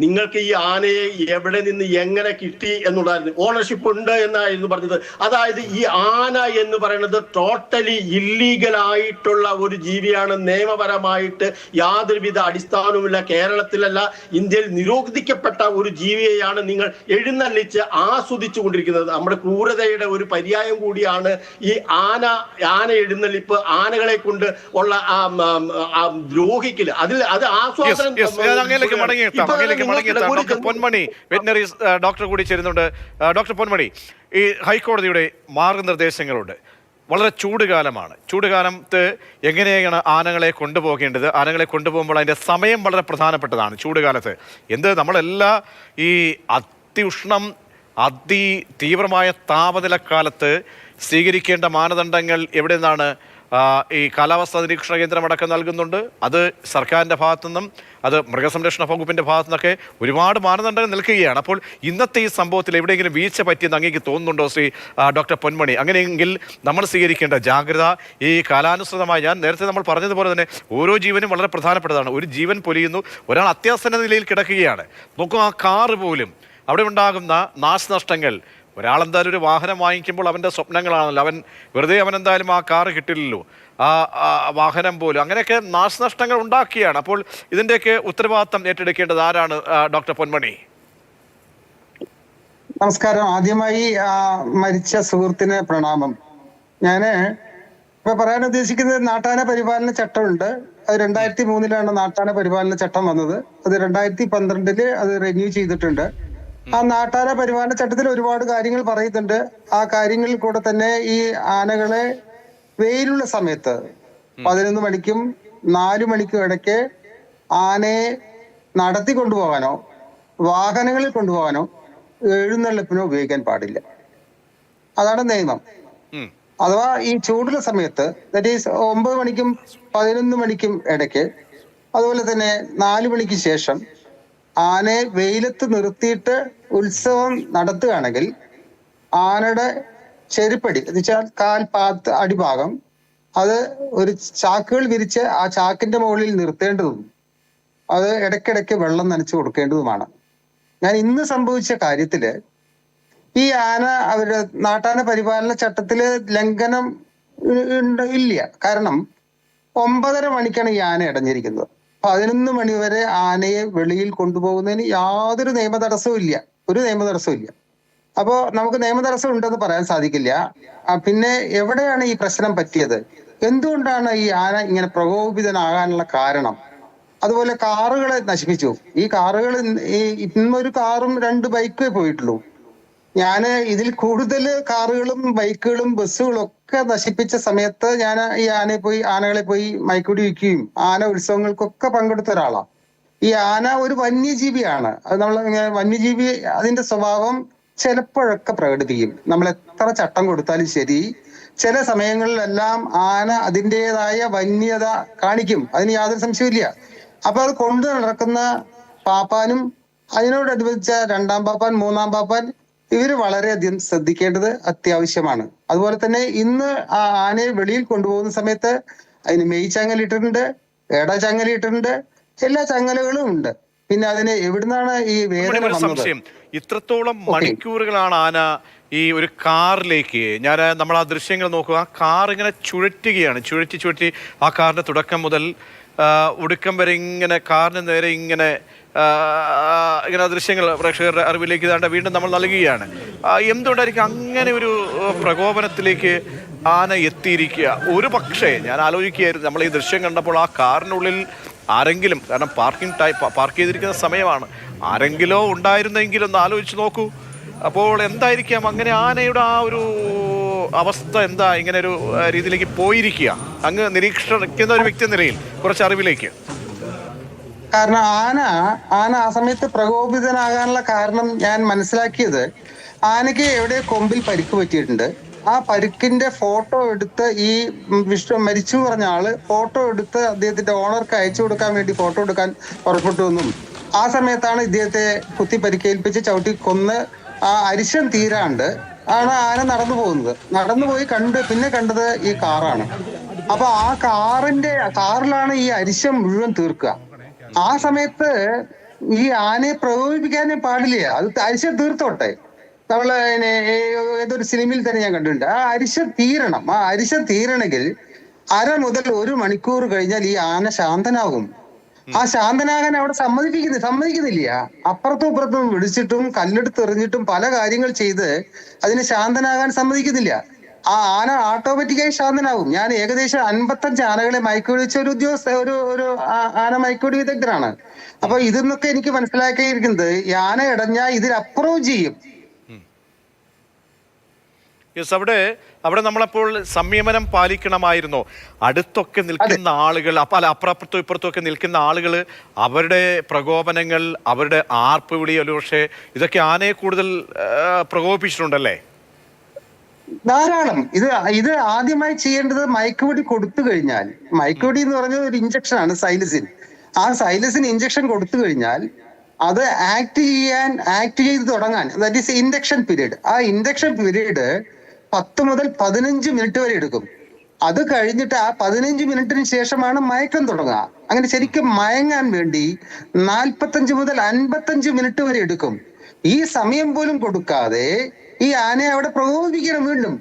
നിങ്ങൾക്ക് ഈ ആനയെ എവിടെ നിന്ന് എങ്ങനെ കിട്ടി എന്നുള്ളതായിരുന്നു. ഓണർഷിപ്പ് ഉണ്ട് എന്നായിരുന്നു പറഞ്ഞത്. അതായത് ഈ ആന എന്ന് പറയുന്നത് ടോട്ടലി ഇല്ലീഗൽ ആയിട്ടുള്ള ഒരു ജീവിയാണ്. നിയമപരമായിട്ട് യാതൊരുവിധ അടിസ്ഥാനവുമില്ല. കേരളത്തിലല്ല, ഇന്ത്യയിൽ നിരോധിക്കപ്പെട്ട ഒരു ജീവിയെയാണ് നിങ്ങൾ എഴുന്നള്ളിച്ച് ആസ്വദിച്ചു കൊണ്ടിരിക്കുന്നത്. നമ്മുടെ ക്രൂരതയുടെ ഒരു പര്യായം കൂടിയാണ് ഈ ആന എഴുന്നള്ളിപ്പ്. ആനകളെ കൊണ്ട് ഉള്ള ദ്രോഹിക്കല്, അതിൽ അത് ആസ്വാദനം. ഡോക്ടർ പൊന്മണി, വെറ്റിനറി ഡോക്ടർ കൂടി ചേരുന്നുണ്ട്. ഡോക്ടർ പൊന്മണി, ഈ ഹൈക്കോടതിയുടെ മാർഗനിർദ്ദേശങ്ങളുണ്ട്. വളരെ ചൂടുകാലമാണ്. ചൂടുകാലത്ത് എങ്ങനെയാണ് ആനകളെ കൊണ്ടുപോകേണ്ടത്? ആനകളെ കൊണ്ടുപോകുമ്പോൾ അതിൻ്റെ സമയം വളരെ പ്രധാനപ്പെട്ടതാണ്. ചൂടുകാലത്ത് നമ്മളെല്ലാ ഈ അതിഉഷ്ണം, തീവ്രമായ താപനില കാലത്ത് സ്വീകരിക്കേണ്ട മാനദണ്ഡങ്ങൾ എവിടെ നിന്നാണ് ഈ കാലാവസ്ഥാ നിരീക്ഷണ കേന്ദ്രം അടക്കം നൽകുന്നുണ്ട്. അത് സർക്കാരിൻ്റെ ഭാഗത്തു നിന്നും, അത് മൃഗസംരക്ഷണ വകുപ്പിൻ്റെ ഭാഗത്തു നിന്നൊക്കെ ഒരുപാട് മാനദണ്ഡങ്ങൾ നിൽക്കുകയാണ്. അപ്പോൾ ഇന്നത്തെ ഈ സംഭവത്തിൽ എവിടെയെങ്കിലും വീഴ്ച പറ്റിയെന്ന് അങ്ങേക്ക് തോന്നുന്നുണ്ടോ ശ്രീ ഡോക്ടർ പൊന്മണി? അങ്ങനെയെങ്കിൽ നമ്മൾ സ്വീകരിക്കേണ്ട ജാഗ്രത ഈ കാലാനുസൃതമായി, ഞാൻ നേരത്തെ നമ്മൾ പറഞ്ഞതുപോലെ തന്നെ ഓരോ ജീവനും വളരെ പ്രധാനപ്പെട്ടതാണ്. ഒരു ജീവൻ പൊലിയുന്നു, ഒരാൾ അത്യാസന്ന നിലയിൽ കിടക്കുകയാണ്. നോക്കൂ, ആ കാറ് പോലും, അവിടെ ഉണ്ടാകുന്ന നാശനഷ്ടങ്ങൾ. ഒരാളെന്തായാലും ഒരു വാഹനം വാങ്ങിക്കുമ്പോൾ അവൻ്റെ സ്വപ്നങ്ങളാണല്ലോ. വെറുതെ എന്തായാലും ആ കാറ് കിട്ടില്ലല്ലോ, ആ വാഹനം പോലും. അങ്ങനെയൊക്കെ നാശനഷ്ടങ്ങൾ ഉണ്ടാക്കിയാണ്. അപ്പോൾ ഇതിൻ്റെയൊക്കെ ഉത്തരവാദിത്തം ഏറ്റെടുക്കേണ്ടത് ആരാണ് ഡോക്ടർ പൊന്മണി? നമസ്കാരം. ആദ്യമായി മരിച്ച സുഹൃത്തിന് പ്രണാമം. ഞാന് ഇപ്പൊ പറയാൻ ഉദ്ദേശിക്കുന്നത്, നാട്ടാന പരിപാലന ചട്ടമുണ്ട്. അത് 2003 നാട്ടാന പരിപാലന ചട്ടം വന്നത്. അത് 2012 അത് റിന്യൂ ചെയ്തിട്ടുണ്ട്. ആ നാട്ടാന പരിപാലന ചട്ടത്തിൽ ഒരുപാട് കാര്യങ്ങൾ പറയുന്നുണ്ട്. ആ കാര്യങ്ങളിൽ കൂടെ തന്നെ ഈ ആനകളെ വെയിലുള്ള സമയത്ത് 11 മണിക്കും 4 മണിക്കും ഇടയ്ക്ക് ആനയെ നടത്തി കൊണ്ടുപോകാനോ വാഹനങ്ങളിൽ കൊണ്ടുപോകാനോ എഴുന്നള്ളിപ്പിനോ ഉപയോഗിക്കാൻ പാടില്ല. അതാണ് നിയമം. അഥവാ ഈ ചൂടുള്ള സമയത്ത്, ദാറ്റ് ഈസ് 9 മണിക്കും 11 മണിക്കും ഇടയ്ക്ക്, അതുപോലെ തന്നെ 4 മണിക്ക് ശേഷം ആനയെ വെയിലത്ത് നിർത്തിയിട്ട് ഉത്സവം നടത്തുകയാണെങ്കിൽ ആനയുടെ ചെരുപ്പടി എന്ന് വെച്ചാൽ കാൽപാത്ത് അടിഭാഗം അത് ഒരു ചാക്കുകൾ വിരിച്ച് ആ ചാക്കിന്റെ മുകളിൽ നിർത്തേണ്ടതും അത് ഇടയ്ക്കിടയ്ക്ക് വെള്ളം നനച്ചു കൊടുക്കേണ്ടതുമാണ്. ഞാൻ ഇന്ന് സംഭവിച്ച കാര്യത്തില് ഈ ആന അവരുടെ നാട്ടാന പരിപാലന ചട്ടത്തില് ലംഘനം ഇല്ല. കാരണം 9:30 മണിക്കാണ് ഈ ആന ഇടഞ്ഞിരിക്കുന്നത്. 11 മണി വരെ ആനയെ വെളിയിൽ കൊണ്ടുപോകുന്നതിന് യാതൊരു നിയമ തടസ്സവും ഇല്ല, ഒരു നിയമ തടസ്സവും ഇല്ല. അപ്പോ നമുക്ക് നിയമ തടസ്സം ഉണ്ടെന്ന് പറയാൻ സാധിക്കില്ല. പിന്നെ എവിടെയാണ് ഈ പ്രശ്നം പറ്റിയത്, എന്തുകൊണ്ടാണ് ഈ ആന ഇങ്ങനെ പ്രകോപിതനാകാനുള്ള കാരണം? അതുപോലെ കാറുകളെ നശിപ്പിച്ചു. ഈ കാറുകൾ ഇന്നൊരു കാറും 2 ബൈക്കേ പോയിട്ടുള്ളൂ. ഞാന് ഇതിൽ കൂടുതൽ കാറുകളും ബൈക്കുകളും ബസ്സുകളും ഒക്കെ നശിപ്പിച്ച സമയത്ത് ഞാൻ ഈ ആനകളെ പോയി മയക്കുവെടി വയ്ക്കുകയും ആന ഉത്സവങ്ങൾക്കൊക്കെ പങ്കെടുത്ത ഒരാളാണ്. ഈ ആന ഒരു വന്യജീവിയാണ്. അത് വന്യജീവി അതിന്റെ സ്വഭാവം ചിലപ്പോഴൊക്കെ പ്രകടിപ്പിക്കും. നമ്മൾ എത്ര ചട്ടം കൊടുത്താലും ശരി, ചില സമയങ്ങളിലെല്ലാം ആന അതിൻ്റെതായ വന്യത കാണിക്കും. അതിന് യാതൊരു സംശയമില്ല. അപ്പൊ അത് കൊണ്ടു നടക്കുന്ന പാപ്പാനും അതിനോടനുബന്ധിച്ച 2ാം പാപ്പാൻ 3ാം പാപ്പാൻ ഇവര് വളരെയധികം ശ്രദ്ധിക്കേണ്ടത് അത്യാവശ്യമാണ്. അതുപോലെ തന്നെ ഇന്ന് ആ ആനയെ വെളിയിൽ കൊണ്ടുപോകുന്ന സമയത്ത് അതിന് മെയ് ചങ്ങലിട്ടിട്ടുണ്ട്, എട ചങ്ങലിട്ടിട്ടുണ്ട്, എല്ലാ ചങ്ങലകളും ഉണ്ട്. പിന്നെ അതിന് എവിടുന്നാണ് ഈ വേദന വന്നത്? ഇത്രത്തോളം മണിക്കൂറുകളാണ് ആന ഈ ഒരു കാറിലേക്ക് നമ്മൾ ആ ദൃശ്യങ്ങൾ നോക്കുക. ആ കാർ ഇങ്ങനെ ചുഴറ്റി ആ കാറിന്റെ തുടക്കം മുതൽ ഒടുക്കം വരെ ഇങ്ങനെ കാറിന് നേരെ ഇങ്ങനെ ദൃശ്യങ്ങൾ പ്രേക്ഷകരുടെ അറിവിലേക്ക് വീണ്ടും നമ്മൾ നൽകുകയാണ്. എന്തുകൊണ്ടായിരിക്കും അങ്ങനെ ഒരു പ്രകോപനത്തിലേക്ക് ആന എത്തിയിരിക്കുക? ഒരു പക്ഷേ ഞാൻ ആലോചിക്കുകയായിരുന്നു, നമ്മൾ ഈ ദൃശ്യം കണ്ടപ്പോൾ ആ കാറിനുള്ളിൽ ആരെങ്കിലും, കാരണം പാർക്ക് ചെയ്തിരിക്കുന്ന സമയമാണ്, ആരെങ്കിലോ ഉണ്ടായിരുന്നെങ്കിലും ഒന്ന് ആലോചിച്ച് നോക്കൂ. അപ്പോൾ എന്തായിരിക്കാം അങ്ങനെ ആനയുടെ ആ ഒരു അവസ്ഥ എന്താ ഇങ്ങനെ ഒരു രീതിയിലേക്ക് പോയിരിക്കുക? അങ്ങ് നിരീക്ഷിക്കുന്ന ഒരു വ്യക്തി നിലയിൽ കുറച്ച് അറിവിലേക്ക്. കാരണം ആന ആ സമയത്ത് പ്രകോപിതനാകാനുള്ള കാരണം ഞാൻ മനസ്സിലാക്കിയത്, ആനയ്ക്ക് എവിടെ കൊമ്പിൽ പരിക്ക് പറ്റിയിട്ടുണ്ട്. ആ പരിക്കിന്റെ ഫോട്ടോ എടുത്ത് ഈ മരിച്ചു പറഞ്ഞ ആള് ഫോട്ടോ എടുത്ത് അദ്ദേഹത്തിന്റെ ഓണർക്ക് അയച്ചു കൊടുക്കാൻ വേണ്ടി ഫോട്ടോ എടുക്കാൻ പുറപ്പെട്ടു എന്നും, ആ സമയത്താണ് ഇദ്ദേഹത്തെ കുത്തി പരിക്കേൽപ്പിച്ച് ചവിട്ടി കൊന്ന് ആ അരിശം തീരാണ്ട് ആണ് ആന നടന്നുപോയി പിന്നെ കണ്ടത് ഈ കാറാണ്. അപ്പൊ ആ കാറിലാണ് ഈ അരിശം മുഴുവൻ തീർക്കുക. ആ സമയത്ത് ഈ ആനയെ പ്രകോപിപ്പിക്കാനേ പാടില്ല, അത് അരിശം തീർത്തോട്ടെ. നമ്മള് ഏതൊരു സിനിമയിൽ തന്നെ ഞാൻ കണ്ടിട്ടുണ്ട്, ആ അരിശം തീരണം. ആ അരിശം തീരണമെങ്കിൽ 1/2 മുതൽ 1 മണിക്കൂർ കഴിഞ്ഞാൽ ഈ ആന ശാന്തനാകും. ആ ശാന്തനാകാൻ അവിടെ സമ്മതിക്കുന്നില്ല. അപ്പുറത്തും ഇപ്പുറത്തും വിളിച്ചിട്ടും കല്ലെടുത്ത് എറിഞ്ഞിട്ടും പല കാര്യങ്ങൾ ചെയ്ത് അതിന് ശാന്തനാകാൻ സമ്മതിക്കുന്നില്ല. ആ ആന ഓട്ടോമാറ്റിക്കായി ശാന്തനാകും. ഞാൻ ഏകദേശം 55 ആനകളെ മയക്കുവെടി വെച്ച ഒരു ആന മയക്കുവെടി വിദഗ്ധനാണ്. അപ്പൊ ഇതെന്നൊക്കെ എനിക്ക് മനസ്സിലാക്കിയിരിക്കുന്നത്, ഈ ആന ഇടഞ്ഞാൽ ഇതിലപ്പുറവും ചെയ്യും. അവിടെ നമ്മളപ്പോൾ സംയമനം പാലിക്കണമായിരുന്നോ? അടുത്തൊക്കെ നിൽക്കുന്ന ആളുകൾ, അപ്പുറത്തും ഇപ്പുറത്തും ഒക്കെ നിൽക്കുന്ന ആളുകൾ, അവരുടെ പ്രകോപനങ്ങൾ, അവരുടെ ആർപ്പ് വിളി, പക്ഷേ ഇതൊക്കെ ആനയെ കൂടുതൽ പ്രകോപിപ്പിച്ചിട്ടുണ്ടല്ലേ? ധാരാളം. ഇത് ആദ്യമായി ചെയ്യേണ്ടത് മയക്കുവെടി കൊടുത്തു കഴിഞ്ഞാൽ, മയക്കുവെടി എന്ന് പറഞ്ഞ ഒരു ഇഞ്ചക്ഷൻ ആണ് സൈലസിൻ. ആ സൈലസിൻ ഇഞ്ചക്ഷൻ കൊടുത്തു കഴിഞ്ഞാൽ അത് ആക്ട് ചെയ്ത് തുടങ്ങാൻ, ദാറ്റ് ഈസ് ഇൻഡക്ഷൻ പീരീഡ്. ആ ഇൻഡക്ഷൻ പീരീഡ് 10 മുതൽ 15 മിനിറ്റ് വരെ എടുക്കും. അത് കഴിഞ്ഞിട്ട് ആ 15 മിനിറ്റിന് ശേഷമാണ് മയക്കം തുടങ്ങുക. അങ്ങനെ ശരിക്കും മയങ്ങാൻ വേണ്ടി 45 മുതൽ 55 മിനിറ്റ് വരെ എടുക്കും. ഈ സമയം പോലും കൊടുക്കാതെ ഈ ആനയെ അവിടെ പ്രകോപിപ്പിക്കണം വീണ്ടും.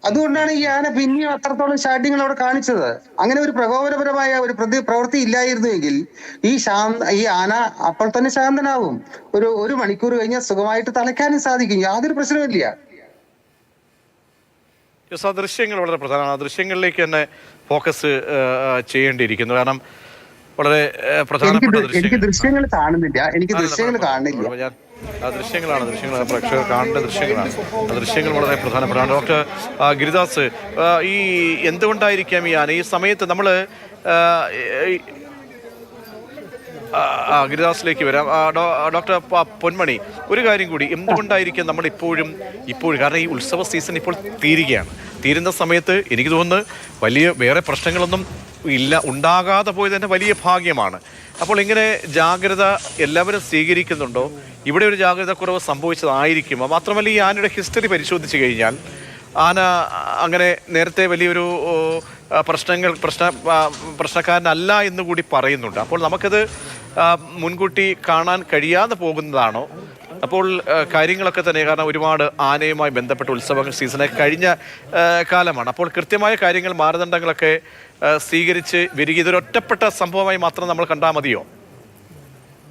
അതുകൊണ്ടാണ് ഈ ആന പിന്നെയും അത്രത്തോളം സ്റ്റാർട്ടിങ്ങൾ അവിടെ കാണിച്ചത്. അങ്ങനെ ഒരു പ്രകോപനപരമായ ഒരു പ്രവൃത്തി ഇല്ലായിരുന്നുവെങ്കിൽ ഈ ആന അപ്പോൾ തന്നെ ശാന്തനാവും. ഒരു മണിക്കൂർ കഴിഞ്ഞാൽ സുഖമായിട്ട് തളയ്ക്കാനും സാധിക്കും, യാതൊരു പ്രശ്നമില്ല. ആ ദൃശ്യങ്ങൾ വളരെ പ്രധാനമാണ്. ആ ദൃശ്യങ്ങളിലേക്ക് തന്നെ ഫോക്കസ് ചെയ്യേണ്ടിയിരിക്കുന്നു. കാരണം വളരെ പ്രധാനപ്പെട്ട ദൃശ്യങ്ങൾ കാണുന്നില്ല. ദൃശ്യങ്ങളാണ് പ്രേക്ഷകർ കാണേണ്ട ദൃശ്യങ്ങളാണ്. ആ ദൃശ്യങ്ങൾ വളരെ പ്രധാനപ്പെട്ടതാണ്. ഡോക്ടർ ഗിരിദാസ്, ഈ എന്തുകൊണ്ടായിരിക്കാം ഈ ആന ഈ സമയത്ത് നമ്മൾ ഗിരിദാസിലേക്ക് വരാം. ഡോക്ടർ പൊന്മണി, ഒരു കാര്യം കൂടി, എന്തുകൊണ്ടായിരിക്കും നമ്മൾ ഇപ്പോഴും കാരണം ഈ ഉത്സവ സീസൺ ഇപ്പോൾ തീരുന്ന സമയത്ത് എനിക്ക് തോന്നുന്നു വേറെ പ്രശ്നങ്ങളൊന്നും ഉണ്ടാകാതെ പോയത് തന്നെ വലിയ ഭാഗ്യമാണ്. അപ്പോൾ ഇങ്ങനെ ജാഗ്രത എല്ലാവരും സ്വീകരിക്കുന്നുണ്ടോ? ഇവിടെ ഒരു ജാഗ്രത കുറവ് സംഭവിച്ചതായിരിക്കും. മാത്രമല്ല, ഈ ആനയുടെ ഹിസ്റ്ററി പരിശോധിച്ച് കഴിഞ്ഞാൽ ആന അങ്ങനെ നേരത്തെ വലിയൊരു പ്രശ്നക്കാരനല്ല എന്ന് കൂടി പറയുന്നുണ്ട്. അപ്പോൾ നമുക്കത് മുൻകൂട്ടി കാണാൻ കഴിയാതെ പോകുന്നതാണോ? അപ്പോൾ കാര്യങ്ങളൊക്കെ തന്നെ, കാരണം ഒരുപാട് ആനയുമായി ബന്ധപ്പെട്ട ഉത്സവ സീസണെ കഴിഞ്ഞ കാലമാണ്. അപ്പോൾ കൃത്യമായ കാര്യങ്ങൾ, മാനദണ്ഡങ്ങളൊക്കെ സ്വീകരിച്ച് വരിക ഇതൊരൊറ്റപ്പെട്ട സംഭവമായി മാത്രം നമ്മൾ കണ്ടാൽ മതിയോ?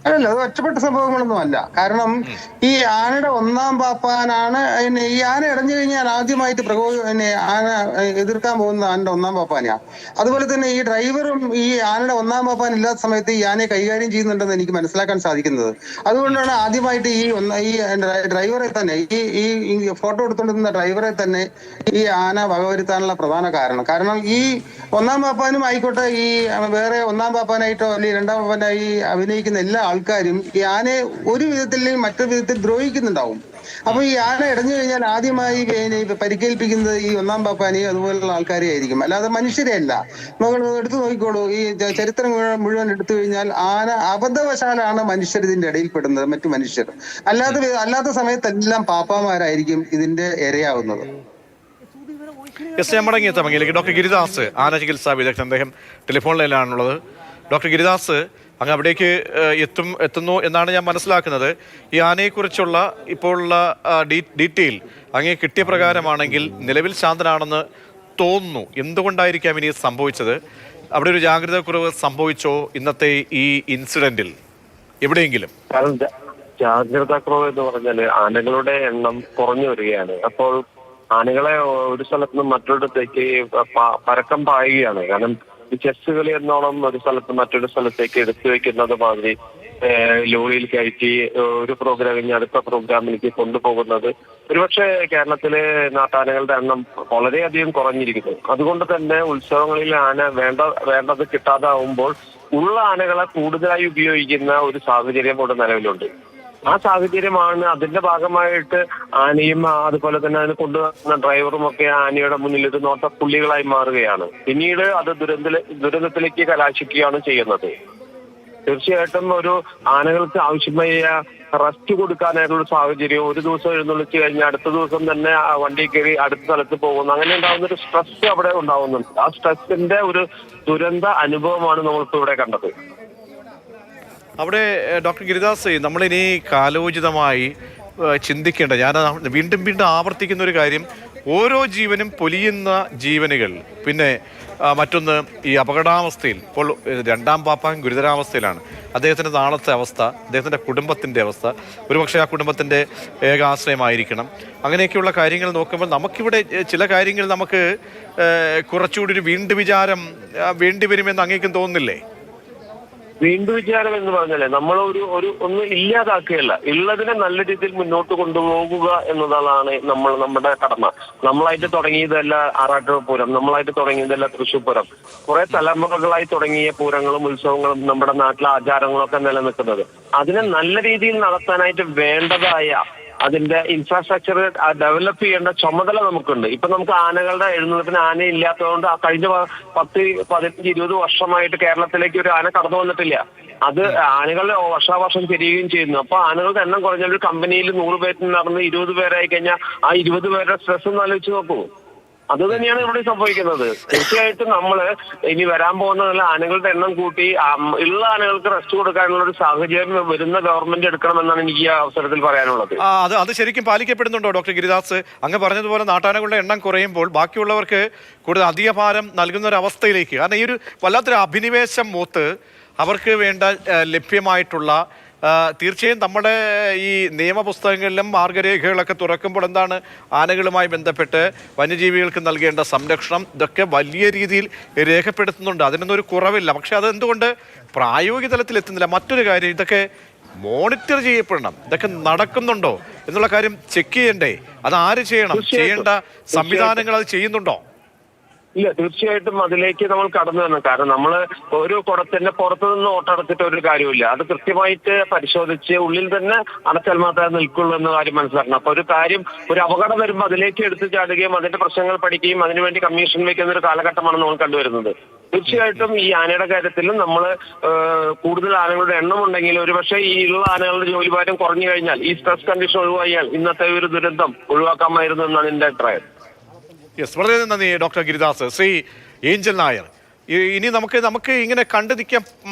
അല്ലല്ല, അത് ഒറ്റപ്പെട്ട സംഭവങ്ങളൊന്നും അല്ല. കാരണം ഈ ആനയുടെ ഒന്നാം പാപ്പാനാണ് ഈ ആന ഇടഞ്ഞു കഴിഞ്ഞാൽ ആദ്യമായിട്ട് ആന എതിർക്കാൻ പോകുന്ന ആനയുടെ ഒന്നാം പാപ്പാനെയാ. അതുപോലെ തന്നെ ഈ ഡ്രൈവറും ഈ ആനയുടെ ഒന്നാം പാപ്പാൻ ഇല്ലാത്ത സമയത്ത് ഈ ആനയെ കൈകാര്യം ചെയ്യുന്നുണ്ടെന്ന് എനിക്ക് മനസ്സിലാക്കാൻ സാധിക്കുന്നത്. അതുകൊണ്ടാണ് ആദ്യമായിട്ട് ഈ ഡ്രൈവറെ തന്നെ ഈ ഫോട്ടോ എടുത്തുകൊണ്ടിരുന്ന ഡ്രൈവറെ തന്നെ ഈ ആന വകവരുത്താനുള്ള പ്രധാന കാരണം ഈ ഒന്നാം പാപ്പാനും ആയിക്കോട്ടെ, ഈ വേറെ ഒന്നാം പാപ്പാനായിട്ടോ അല്ലെങ്കിൽ രണ്ടാം പാപ്പാനായി അഭിനയിക്കുന്ന എല്ലാ ആൾക്കാരും ഈ ആനയെ ഒരു വിധത്തിൽ മറ്റൊരു വിധത്തിൽ ദ്രോഹിക്കുന്നുണ്ടാവും. അപ്പൊ ഈ ആന ഇടഞ്ഞു കഴിഞ്ഞാൽ ആദ്യമായി പരിക്കേൽപ്പിക്കുന്നത് ഈ ഒന്നാം പാപ്പാനെയും അതുപോലുള്ള ആൾക്കാരെ ആയിരിക്കും, അല്ലാതെ മനുഷ്യരെ അല്ല. നമ്മൾ എടുത്തു നോക്കിക്കോളൂ, ഈ ചരിത്രം മുഴുവൻ എടുത്തു കഴിഞ്ഞാൽ ആന അബദ്ധവശാലാണ് മനുഷ്യർ ഇതിന്റെ ഇടയിൽ പെടുന്നത്, മറ്റു മനുഷ്യർ. അല്ലാത്ത സമയത്തെല്ലാം പാപ്പാമാരായിരിക്കും ഇതിന്റെ ഇരയാവുന്നത്. ഞാൻ മടങ്ങിയെത്താമെങ്കിലേക്ക് ഡോക്ടർ ഗിരിദാസ്, ആന ചികിത്സാ വിദഗ്ധൻ, അദ്ദേഹം ടെലിഫോൺ ലൈനിലാണുള്ളത്. ഡോക്ടർ ഗിരിദാസ്, അങ്ങ് അവിടേക്ക് എത്തുന്നു എന്നാണ് ഞാൻ മനസ്സിലാക്കുന്നത്. ഈ ആനയെക്കുറിച്ചുള്ള ഇപ്പോഴുള്ള ഡീറ്റെയിൽ അങ്ങേ കിട്ടിയ പ്രകാരമാണെങ്കിൽ നിലവിൽ ശാന്തനാണെന്ന് തോന്നുന്നു. എന്തുകൊണ്ടായിരിക്കാം ഇനി സംഭവിച്ചത്? അവിടെ ഒരു ജാഗ്രത കുറവ് സംഭവിച്ചോ ഇന്നത്തെ ഈ ഇൻസിഡന്റിൽ എവിടെയെങ്കിലും? ജാഗ്രതാ കുറവ് എന്ന് പറഞ്ഞാൽ ആനകളുടെ എണ്ണം കുറഞ്ഞു വരികയാണ്. അപ്പോൾ ആനകളെ ഒരു സ്ഥലത്ത് നിന്ന് മറ്റൊരിടത്തേക്ക് പരക്കം പായുകയാണ്. കാരണം ഈ ചെസ് കളി എന്നോണം ഒരു സ്ഥലത്ത് മറ്റൊരു സ്ഥലത്തേക്ക് എടുത്തു വെക്കുന്നത് മാതിരി ലോറിയിൽ കയറ്റി ഒരു പ്രോഗ്രാം കഴിഞ്ഞ് അടുത്ത പ്രോഗ്രാമിലേക്ക് കൊണ്ടുപോകുന്നത് ഒരുപക്ഷെ കേരളത്തിലെ നാട്ടാനകളുടെ എണ്ണം വളരെയധികം കുറഞ്ഞിരിക്കുന്നു. അതുകൊണ്ട് തന്നെ ഉത്സവങ്ങളിൽ ആന വേണ്ടത് കിട്ടാതാവുമ്പോൾ ഉള്ള ആനകളെ കൂടുതലായി ഉപയോഗിക്കുന്ന ഒരു സാഹചര്യം ഇവിടെ നിലവിലുണ്ട്. ആ സാഹചര്യമാണ് അതിന്റെ ഭാഗമായിട്ട് ആനയും അതുപോലെ തന്നെ അതിന് കൊണ്ടുവന്ന ഡ്രൈവറും ഒക്കെ ആനയുടെ മുന്നിൽ ഒരു നോട്ടപ്പുള്ളികളായി മാറുകയാണ്. പിന്നീട് അത് ദുരന്തത്തിലേക്ക് കലാശിക്കുകയാണ് ചെയ്യുന്നത്. തീർച്ചയായിട്ടും ഒരു ആനകൾക്ക് ആവശ്യമായ റെസ്റ്റ് കൊടുക്കാനായിട്ടുള്ള സാഹചര്യം, ഒരു ദിവസം എഴുന്നള്ളിച്ച് കഴിഞ്ഞാൽ അടുത്ത ദിവസം തന്നെ വണ്ടി കയറി അടുത്ത സ്ഥലത്ത് പോകുന്നു, അങ്ങനെ ഉണ്ടാകുന്ന ഒരു സ്ട്രെസ് അവിടെ ഉണ്ടാവുന്നുണ്ട്. ആ സ്ട്രെസ്സിന്റെ ഒരു ദുരന്ത അനുഭവമാണ് നമ്മളിപ്പോ ഇവിടെ കണ്ടത്. അവിടെ ഡോക്ടർ ഗിരിദാസ്, നമ്മളിനി കാലോചിതമായി ചിന്തിക്കേണ്ട, ഞാൻ വീണ്ടും ആവർത്തിക്കുന്ന ഒരു കാര്യം, ഓരോ ജീവനും പൊലിയുന്ന ജീവനുകൾ. പിന്നെ മറ്റൊന്ന്, ഈ അപകടാവസ്ഥയിൽ ഇപ്പോൾ രണ്ടാം പാപ്പാൻ ഗുരുതരാവസ്ഥയിലാണ്. അദ്ദേഹത്തിൻ്റെ നാളത്തെ അവസ്ഥ, അദ്ദേഹത്തിൻ്റെ കുടുംബത്തിൻ്റെ അവസ്ഥ, ഒരുപക്ഷെ ആ കുടുംബത്തിൻ്റെ ഏകാശ്രയമായിരിക്കണം. അങ്ങനെയൊക്കെയുള്ള കാര്യങ്ങൾ നോക്കുമ്പോൾ നമുക്കിവിടെ ചില കാര്യങ്ങൾ നമുക്ക് കുറച്ചുകൂടി ഒരു വീണ്ടും വിചാരം വേണ്ടി വരുമെന്ന് അങ്ങേക്കും തോന്നുന്നില്ലേ? വീണ്ടും വിചാരം എന്ന് പറഞ്ഞാലേ നമ്മൾ ഒന്നും ഇല്ലാതാക്കുകയല്ല, ഉള്ളതിനെ നല്ല രീതിയിൽ മുന്നോട്ട് കൊണ്ടുപോകുക എന്നതാണ് നമ്മുടെ കടമ. നമ്മളായിട്ട് തുടങ്ങിയതല്ല ആറാട്ടുപുഴ പൂരം, നമ്മളായിട്ട് തുടങ്ങിയതല്ല തൃശ്ശൂർ പൂരം. കുറെ തലമുറകളായി തുടങ്ങിയ പൂരങ്ങളും ഉത്സവങ്ങളും നമ്മുടെ നാട്ടിലെ ആചാരങ്ങളൊക്കെ നിലനിൽക്കുന്നത്. അതിനെ നല്ല രീതിയിൽ നടത്താനായിട്ട് വേണ്ടതായ അതിന്റെ ഇൻഫ്രാസ്ട്രക്ചർ ഡെവലപ്പ് ചെയ്യേണ്ട ചുമതല നമുക്കുണ്ട്. ഇപ്പൊ നമുക്ക് ആനകളുടെ എഴുന്നള്ളത്തിന് ആന ഇല്ലാത്തതുകൊണ്ട് കഴിഞ്ഞ 10, 15, 20 വർഷമായിട്ട് കേരളത്തിലേക്ക് ഒരു ആന കടന്നു വന്നിട്ടില്ല. അത് ആനകൾ വർഷാവർഷം പെരുകുകയും ചെയ്യുന്നു. അപ്പൊ ആനകളുടെ എണ്ണം കുറഞ്ഞ ഒരു കമ്പനിയിൽ 100 പേരിൽ നടന്ന് 20 പേരായി കഴിഞ്ഞാൽ ആ 20 പേരുടെ സ്ട്രെസ് ഒന്ന് ആലോചിച്ച് നോക്കൂ. അത് തന്നെയാണ് ഇവിടെ സംഭവിക്കുന്നത്. തീർച്ചയായിട്ടും നമ്മൾ ഇനി വരാൻ പോകുന്ന ആനകളുടെ എണ്ണം കൂട്ടി ഉള്ള ആനകൾക്ക് റെസ്റ്റ് കൊടുക്കാനുള്ള ഒരു സാഹചര്യം വരുന്ന ഗവൺമെന്റ് എടുക്കണമെന്നാണ് എനിക്ക് ഈ അവസരത്തിൽ പറയാനുള്ളത്. അത് ശരിക്കും പാലിക്കപ്പെടുന്നുണ്ടോ ഡോക്ടർ ഗിരിദാസ്? അങ്ങ് പറഞ്ഞതുപോലെ നാട്ടാനകളുടെ എണ്ണം കുറയുമ്പോൾ ബാക്കിയുള്ളവർക്ക് കൂടുതൽ അധിക ഭാരം നൽകുന്ന ഒരു അവസ്ഥയിലേക്ക്, കാരണം ഈ ഒരു വല്ലാത്തൊരു അഭിനിവേശം മൂത്ത് അവർക്ക് വേണ്ട ലഭ്യമായിട്ടുള്ള തീർച്ചയായും നമ്മുടെ ഈ നിയമപുസ്തകങ്ങളിലും മാർഗരേഖകളൊക്കെ തുറക്കുമ്പോൾ എന്താണ് ആനകളുമായി ബന്ധപ്പെട്ട് വന്യജീവികൾക്ക് നൽകേണ്ട സംരക്ഷണം, ഇതൊക്കെ വലിയ രീതിയിൽ രേഖപ്പെടുത്തുന്നുണ്ട്. അതിനൊന്നും ഒരു കുറവില്ല. പക്ഷെ അതെന്തുകൊണ്ട് പ്രായോഗിക തലത്തിൽ എത്തുന്നില്ല? മറ്റൊരു കാര്യം, ഇതൊക്കെ മോണിറ്റർ ചെയ്യപ്പെടണം. ഇതൊക്കെ നടക്കുന്നുണ്ടോ എന്നുള്ള കാര്യം ചെക്ക് ചെയ്യണ്ടേ? അത് ആര് ചെയ്യണം? ചെയ്യേണ്ട സംവിധാനങ്ങൾ അത് ചെയ്യുന്നുണ്ടോ? ഇല്ല, തീർച്ചയായിട്ടും അതിലേക്ക് നമ്മൾ കടന്നു വരണം. കാരണം നമ്മൾ ഒരു കുടത്തിന്റെ പുറത്തു നിന്ന് ഓട്ടടച്ചിട്ട് ഒരു കാര്യമില്ല. അത് കൃത്യമായിട്ട് പരിശോധിച്ച് ഉള്ളിൽ തന്നെ അടച്ചാൽ മാത്രമേ നിൽക്കുള്ളൂ എന്ന കാര്യം മനസ്സിലാക്കണം. അപ്പൊ ഒരു അപകടം വരുമ്പോൾ അതിലേക്ക് എടുത്തു ചാടുകയും അതിന്റെ പ്രശ്നങ്ങൾ പഠിക്കുകയും അതിനുവേണ്ടി കമ്മീഷൻ വയ്ക്കുന്ന ഒരു കാലഘട്ടമാണ് നമ്മൾ കണ്ടുവരുന്നത്. തീർച്ചയായിട്ടും ഈ ആനയുടെ കാര്യത്തിലും നമ്മൾ കൂടുതൽ ആനകളുടെ എണ്ണം ഉണ്ടെങ്കിൽ ഒരുപക്ഷെ ഈ ഉള്ള ആനകളുടെ ജോലിഭാരം കുറഞ്ഞു കഴിഞ്ഞാൽ, ഈ സ്ട്രെസ് കണ്ടീഷൻ ഒഴിവായാൽ ഇന്നത്തെ ഒരു ദുരന്തം ഒഴിവാക്കാമായിരുന്നു എന്നാണ് എന്റെ അഭിപ്രായം. യെസ്, വളരെ നന്ദി ഡോക്ടർ ഗിരിദാസ്. ശ്രീ ഏഞ്ചൽ നായർ, ഇനി നമുക്ക് ഇങ്ങനെ കണ്ടു നിൽക്കാൻ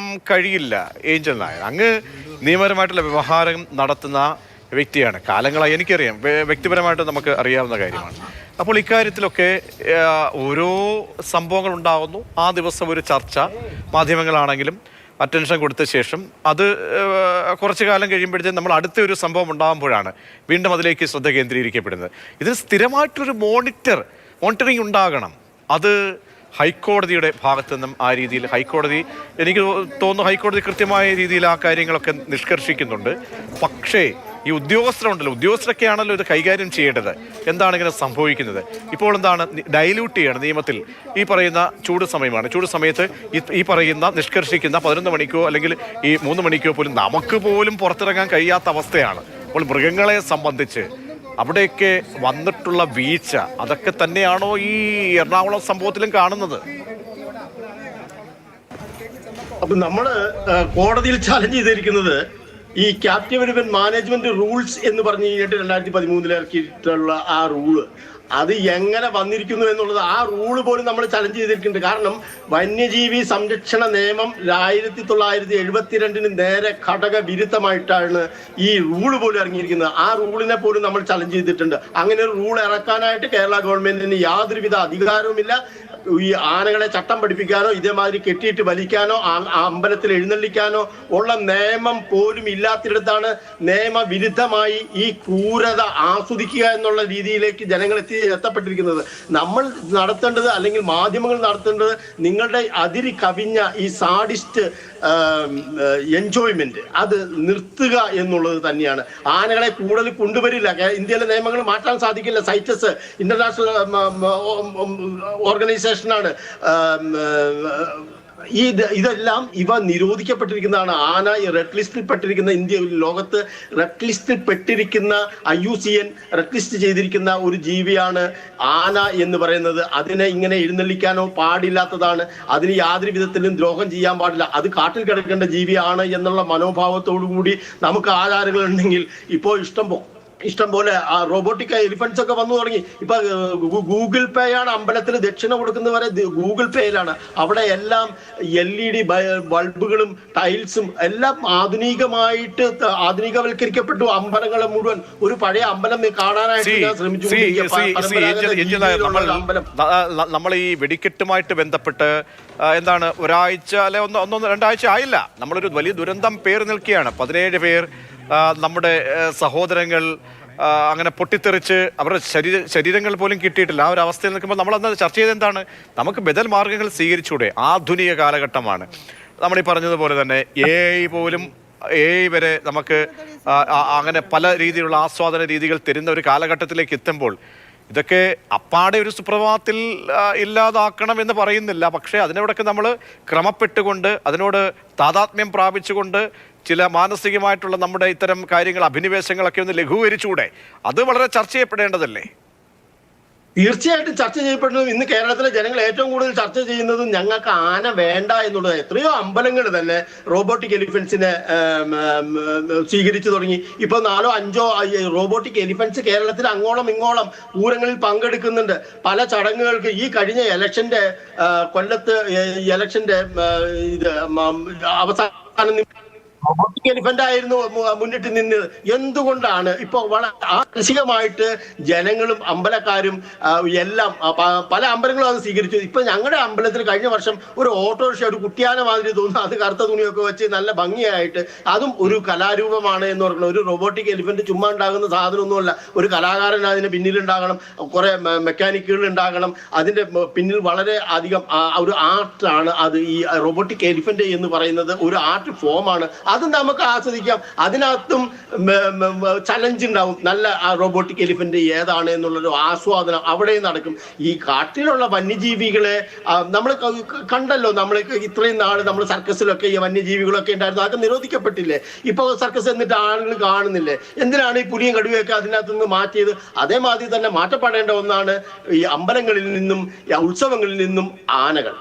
കഴിയില്ല. ഏഞ്ചൽ നായർ, അങ്ങ് നിയമപരമായിട്ടുള്ള വ്യവഹാരം നടത്തുന്ന വ്യക്തിയാണ്. കാലങ്ങളായി എനിക്കറിയാം, വ്യക്തിപരമായിട്ട് നമുക്ക് അറിയാവുന്ന കാര്യമാണ്. അപ്പോൾ ഇക്കാര്യത്തിലൊക്കെ ഓരോ സംഭവങ്ങൾ ഉണ്ടാകുന്നു. ആ ദിവസം ഒരു ചർച്ച, മാധ്യമങ്ങളാണെങ്കിലും അറ്റൻഷൻ കൊടുത്ത ശേഷം അത് കുറച്ചു കാലം കഴിയുമ്പോഴത്തേക്കും നമ്മൾ അടുത്ത ഒരു സംഭവം ഉണ്ടാകുമ്പോഴാണ് വീണ്ടും അതിലേക്ക് ശ്രദ്ധ കേന്ദ്രീകരിക്കപ്പെടുന്നത്. ഇതിന് സ്ഥിരമായിട്ടൊരു മോണിറ്ററിംഗ് ഉണ്ടാകണം. അത് ഹൈക്കോടതിയുടെ ഭാഗത്തു നിന്നും ആ രീതിയിൽ എനിക്ക് തോന്നുന്നു ഹൈക്കോടതി കൃത്യമായ രീതിയിൽ ആ കാര്യങ്ങളൊക്കെ നിഷ്കർഷിക്കുന്നുണ്ട്. പക്ഷേ ഈ ഉദ്യോഗസ്ഥരൊക്കെയാണല്ലോ ഇത് കൈകാര്യം ചെയ്യേണ്ടത്. എന്താണ് ഇങ്ങനെ സംഭവിക്കുന്നത്? ഇപ്പോൾ എന്താണ് ഡൈല്യൂട്ട് ചെയ്യണം നിയമത്തിൽ. ഈ പറയുന്ന ചൂട് സമയമാണ്. ചൂട് സമയത്ത് ഈ പറയുന്ന നിഷ്കർഷിക്കുന്ന 11 മണിക്കോ അല്ലെങ്കിൽ ഈ 3 മണിക്കോ പോലും നമുക്ക് പോലും പുറത്തിറങ്ങാൻ കഴിയാത്ത അവസ്ഥയാണ്. അപ്പോൾ മൃഗങ്ങളെ സംബന്ധിച്ച് അവിടെയൊക്കെ വന്നിട്ടുള്ള വീഴ്ച അതൊക്കെ തന്നെയാണോ ഈ എറണാകുളം സംഭവത്തിലും കാണുന്നത്? അപ്പൊ നമ്മള് കോടതിയിൽ ചാലഞ്ച് ചെയ്തിരിക്കുന്നത് ഈ ക്യാപ്റ്റീവ് എലിഫന്റ് മാനേജ്മെന്റ് റൂൾസ് എന്ന് പറഞ്ഞു കഴിഞ്ഞിട്ട് 2013 ഇറക്കിയിട്ടുള്ള ആ റൂള് അത് എങ്ങനെ വന്നിരിക്കുന്നു എന്നുള്ളത് ആ റൂള് പോലും നമ്മൾ ചലഞ്ച് ചെയ്തിരിക്കുന്നുണ്ട്. കാരണം വന്യജീവി സംരക്ഷണ നിയമം 1972 നേരെ ഘടക വിരുദ്ധമായിട്ടാണ് ഈ റൂള് പോലും ഇറങ്ങിയിരിക്കുന്നത്. ആ റൂളിനെ പോലും നമ്മൾ ചലഞ്ച് ചെയ്തിട്ടുണ്ട്. അങ്ങനെ ഒരു റൂൾ ഇറക്കാനായിട്ട് കേരള ഗവൺമെന്റിന് യാതൊരുവിധ അധികാരവുമില്ല. ഈ ആനകളെ ചട്ടം പഠിപ്പിക്കാനോ ഇതേമാതിരി കെട്ടിയിട്ട് വലിക്കാനോ അമ്പലത്തിൽ എഴുന്നള്ളിക്കാനോ ഉള്ള നിയമം പോലും ഇല്ലാത്തിടത്താണ് നിയമവിരുദ്ധമായി ഈ ക്രൂരത ആസ്വദിക്കുക എന്നുള്ള രീതിയിലേക്ക് ജനങ്ങൾ എത്തപ്പെട്ടിരിക്കുന്നത്. നമ്മൾ നടത്തേണ്ടത് അല്ലെങ്കിൽ മാധ്യമങ്ങൾ നടത്തേണ്ടത് നിങ്ങളുടെ അതിരി കവിഞ്ഞ ഈ സാഡിസ്റ്റ് എൻജോയ്മെന്റ് അത് നിർത്തുക എന്നുള്ളത് തന്നെയാണ്. ആനകളെ കൂടുതൽ കൊണ്ടുവരില്ല. ഇന്ത്യയിലെ നിയമങ്ങൾ മാറ്റാൻ സാധിക്കില്ല. സൈറ്റസ് ഇന്റർനാഷണൽ ഓർഗനൈസേഷനാണ്. ഇതെല്ലാം ഇവ നിരോധിക്കപ്പെട്ടിരിക്കുന്നതാണ്. ആന റെഡ് ലിസ്റ്റിൽ പെട്ടിരിക്കുന്ന ലോകത്ത് റെഡ് ലിസ്റ്റിൽ പെട്ടിരിക്കുന്ന IUCN റെഡ് ലിസ്റ്റ് ചെയ്തിരിക്കുന്ന ഒരു ജീവിയാണ് ആന എന്ന് പറയുന്നത്. അതിനെ ഇങ്ങനെ എഴുന്നള്ളിക്കാനോ പാടില്ലാത്തതാണ്. അതിന് യാതൊരു വിധത്തിലും ദ്രോഹം ചെയ്യാൻ പാടില്ല. അത് കാട്ടിൽ കിടക്കേണ്ട ജീവിയാണ് എന്നുള്ള മനോഭാവത്തോടു കൂടി നമുക്ക് ആചാരങ്ങൾ ഉണ്ടെങ്കിൽ ഇപ്പോൾ ഇഷ്ടം പോലെ റോബോട്ടിക് എലിഫന്റ്സ് ഒക്കെ വന്നു തുടങ്ങി. ഇപ്പൊ ഗൂഗിൾ പേ ആണ് അമ്പലത്തിൽ ദക്ഷിണ കൊടുക്കുന്നവരെ ഗൂഗിൾ പേയിലാണ്. അവിടെ എല്ലാം LED ബൾബുകളും ടൈൽസും എല്ലാം ആധുനികവൽക്കരിക്കപ്പെട്ടു. അമ്പലങ്ങളെ മുഴുവൻ ഒരു പഴയ അമ്പലം കാണാനായിട്ട് ശ്രമിച്ചു. നമ്മൾ ഈ വെടിക്കെട്ടുമായിട്ട് ബന്ധപ്പെട്ട് എന്താണ് ഒരാഴ്ച അല്ലെ 1-2 ആഴ്ച ആയില്ല, നമ്മളൊരു വലിയ ദുരന്തം പേര് നിൽക്കുകയാണ്. 17 പേർ നമ്മുടെ സഹോദരങ്ങൾ അങ്ങനെ പൊട്ടിത്തെറിച്ച് അവരുടെ ശരീരങ്ങൾ പോലും കിട്ടിയിട്ടില്ല. ആ ഒരു അവസ്ഥയിൽ നിൽക്കുമ്പോൾ നമ്മളന്ന് ചർച്ച ചെയ്ത് എന്താണ്, നമുക്ക് ബദൽ മാർഗങ്ങൾ സ്വീകരിച്ചൂടെ? ആധുനിക കാലഘട്ടമാണ്. നമ്മൾ ഈ പറഞ്ഞതുപോലെ തന്നെ AI വരെ നമുക്ക് അങ്ങനെ പല രീതിയിലുള്ള ആസ്വാദന രീതികൾ തരുന്ന ഒരു കാലഘട്ടത്തിലേക്ക് എത്തുമ്പോൾ ഇതൊക്കെ അപ്പാടെ ഒരു സുപ്രഭാതത്തിൽ ഇല്ലാതാക്കണം എന്ന് പറയുന്നില്ല. പക്ഷേ അതിനോടൊക്കെ നമ്മൾ ക്രമപ്പെട്ടുകൊണ്ട് അതിനോട് താതാത്മ്യം പ്രാപിച്ചുകൊണ്ട് ചില മാനസികമായിട്ടുള്ള നമ്മുടെ ഇത്തരം കാര്യങ്ങൾ അഭിനിവേശങ്ങളൊക്കെ ഒന്ന് ലഘൂകരിച്ചൂടെ? അത് വളരെ ചർച്ച ചെയ്യപ്പെടേണ്ടതല്ലേ? തീർച്ചയായിട്ടും ചർച്ച ചെയ്യപ്പെടുന്നത്. ഇന്ന് കേരളത്തിലെ ജനങ്ങൾ ഏറ്റവും കൂടുതൽ ചർച്ച ചെയ്യുന്നത് ഞങ്ങൾക്ക് ആന വേണ്ട എന്നുള്ളത്. എത്രയോ അമ്പലങ്ങൾ തന്നെ റോബോട്ടിക് എലിഫന്റ്സിനെ സ്വീകരിച്ചു തുടങ്ങി. ഇപ്പൊ 4-5 റോബോട്ടിക് എലിഫന്റ്സ് കേരളത്തിൽ അങ്ങോളം ഇങ്ങോളം പൂരങ്ങളിൽ പങ്കെടുക്കുന്നുണ്ട്. പല ചടങ്ങുകൾക്ക് ഈ കഴിഞ്ഞ ഇലക്ഷന്റെ കൊല്ലത്ത് ഇലക്ഷന്റെ അവസാനം റോബോട്ടിക് എലിഫന്റ് ആയിരുന്നു മുന്നിട്ട് നിന്നത്. എന്തുകൊണ്ടാണ് ഇപ്പൊ മാനസികമായിട്ട് ജനങ്ങളും അമ്പലക്കാരും എല്ലാം പല അമ്പലങ്ങളും അത് സ്വീകരിച്ചു. ഇപ്പൊ ഞങ്ങളുടെ അമ്പലത്തിൽ കഴിഞ്ഞ വർഷം ഒരു ഓട്ടോറിക്ഷ, ഒരു കുട്ടിയാന മാതിരി തോന്നുന്നു, അത് കറുത്ത തുണിയൊക്കെ വെച്ച് നല്ല ഭംഗിയായിട്ട്, അതും ഒരു കലാരൂപമാണ് എന്ന് പറയുന്നത്. ഒരു റോബോട്ടിക് എലിഫന്റ് ചുമ്മാ ഉണ്ടാകുന്ന സാധനമൊന്നുമല്ല. ഒരു കലാകാരൻ അതിന് പിന്നിലുണ്ടാകണം, കുറെ മെക്കാനിക്കുകൾ ഉണ്ടാകണം. അതിന്റെ പിന്നിൽ വളരെ അധികം ഒരു ആർട്ടാണ് അത്. ഈ റോബോട്ടിക് എലിഫന്റ് എന്ന് പറയുന്നത് ഒരു ആർട്ട് ഫോമാണ്. അതും നമുക്ക് ആസ്വദിക്കാം. അതിനകത്തും ചലഞ്ച് ഉണ്ടാവും. നല്ല റോബോട്ടിക് എലിഫന്റ് ഏതാണ് എന്നുള്ളൊരു ആസ്വാദനം അവിടെ നടക്കും. ഈ കാട്ടിലുള്ള വന്യജീവികളെ നമ്മൾ കണ്ടല്ലോ. നമ്മൾ ഇത്രയും നാൾ നമ്മൾ സർക്കസിലൊക്കെ ഈ വന്യജീവികളൊക്കെ ഉണ്ടായിരുന്നു. അതൊക്കെ നിരോധിക്കപ്പെട്ടില്ലേ? ഇപ്പൊ സർക്കസ് എന്നിട്ട് ആളുകൾ കാണുന്നില്ലേ? എന്തിനാണ് ഈ പുലിയും കടുവയൊക്കെ അതിനകത്ത് നിന്ന് മാറ്റിയത്? അതേമാതിരി തന്നെ മാറ്റപ്പെടേണ്ട ഒന്നാണ് ഈ അമ്പലങ്ങളിൽ നിന്നും ഉത്സവങ്ങളിൽ നിന്നും ആനകൾ.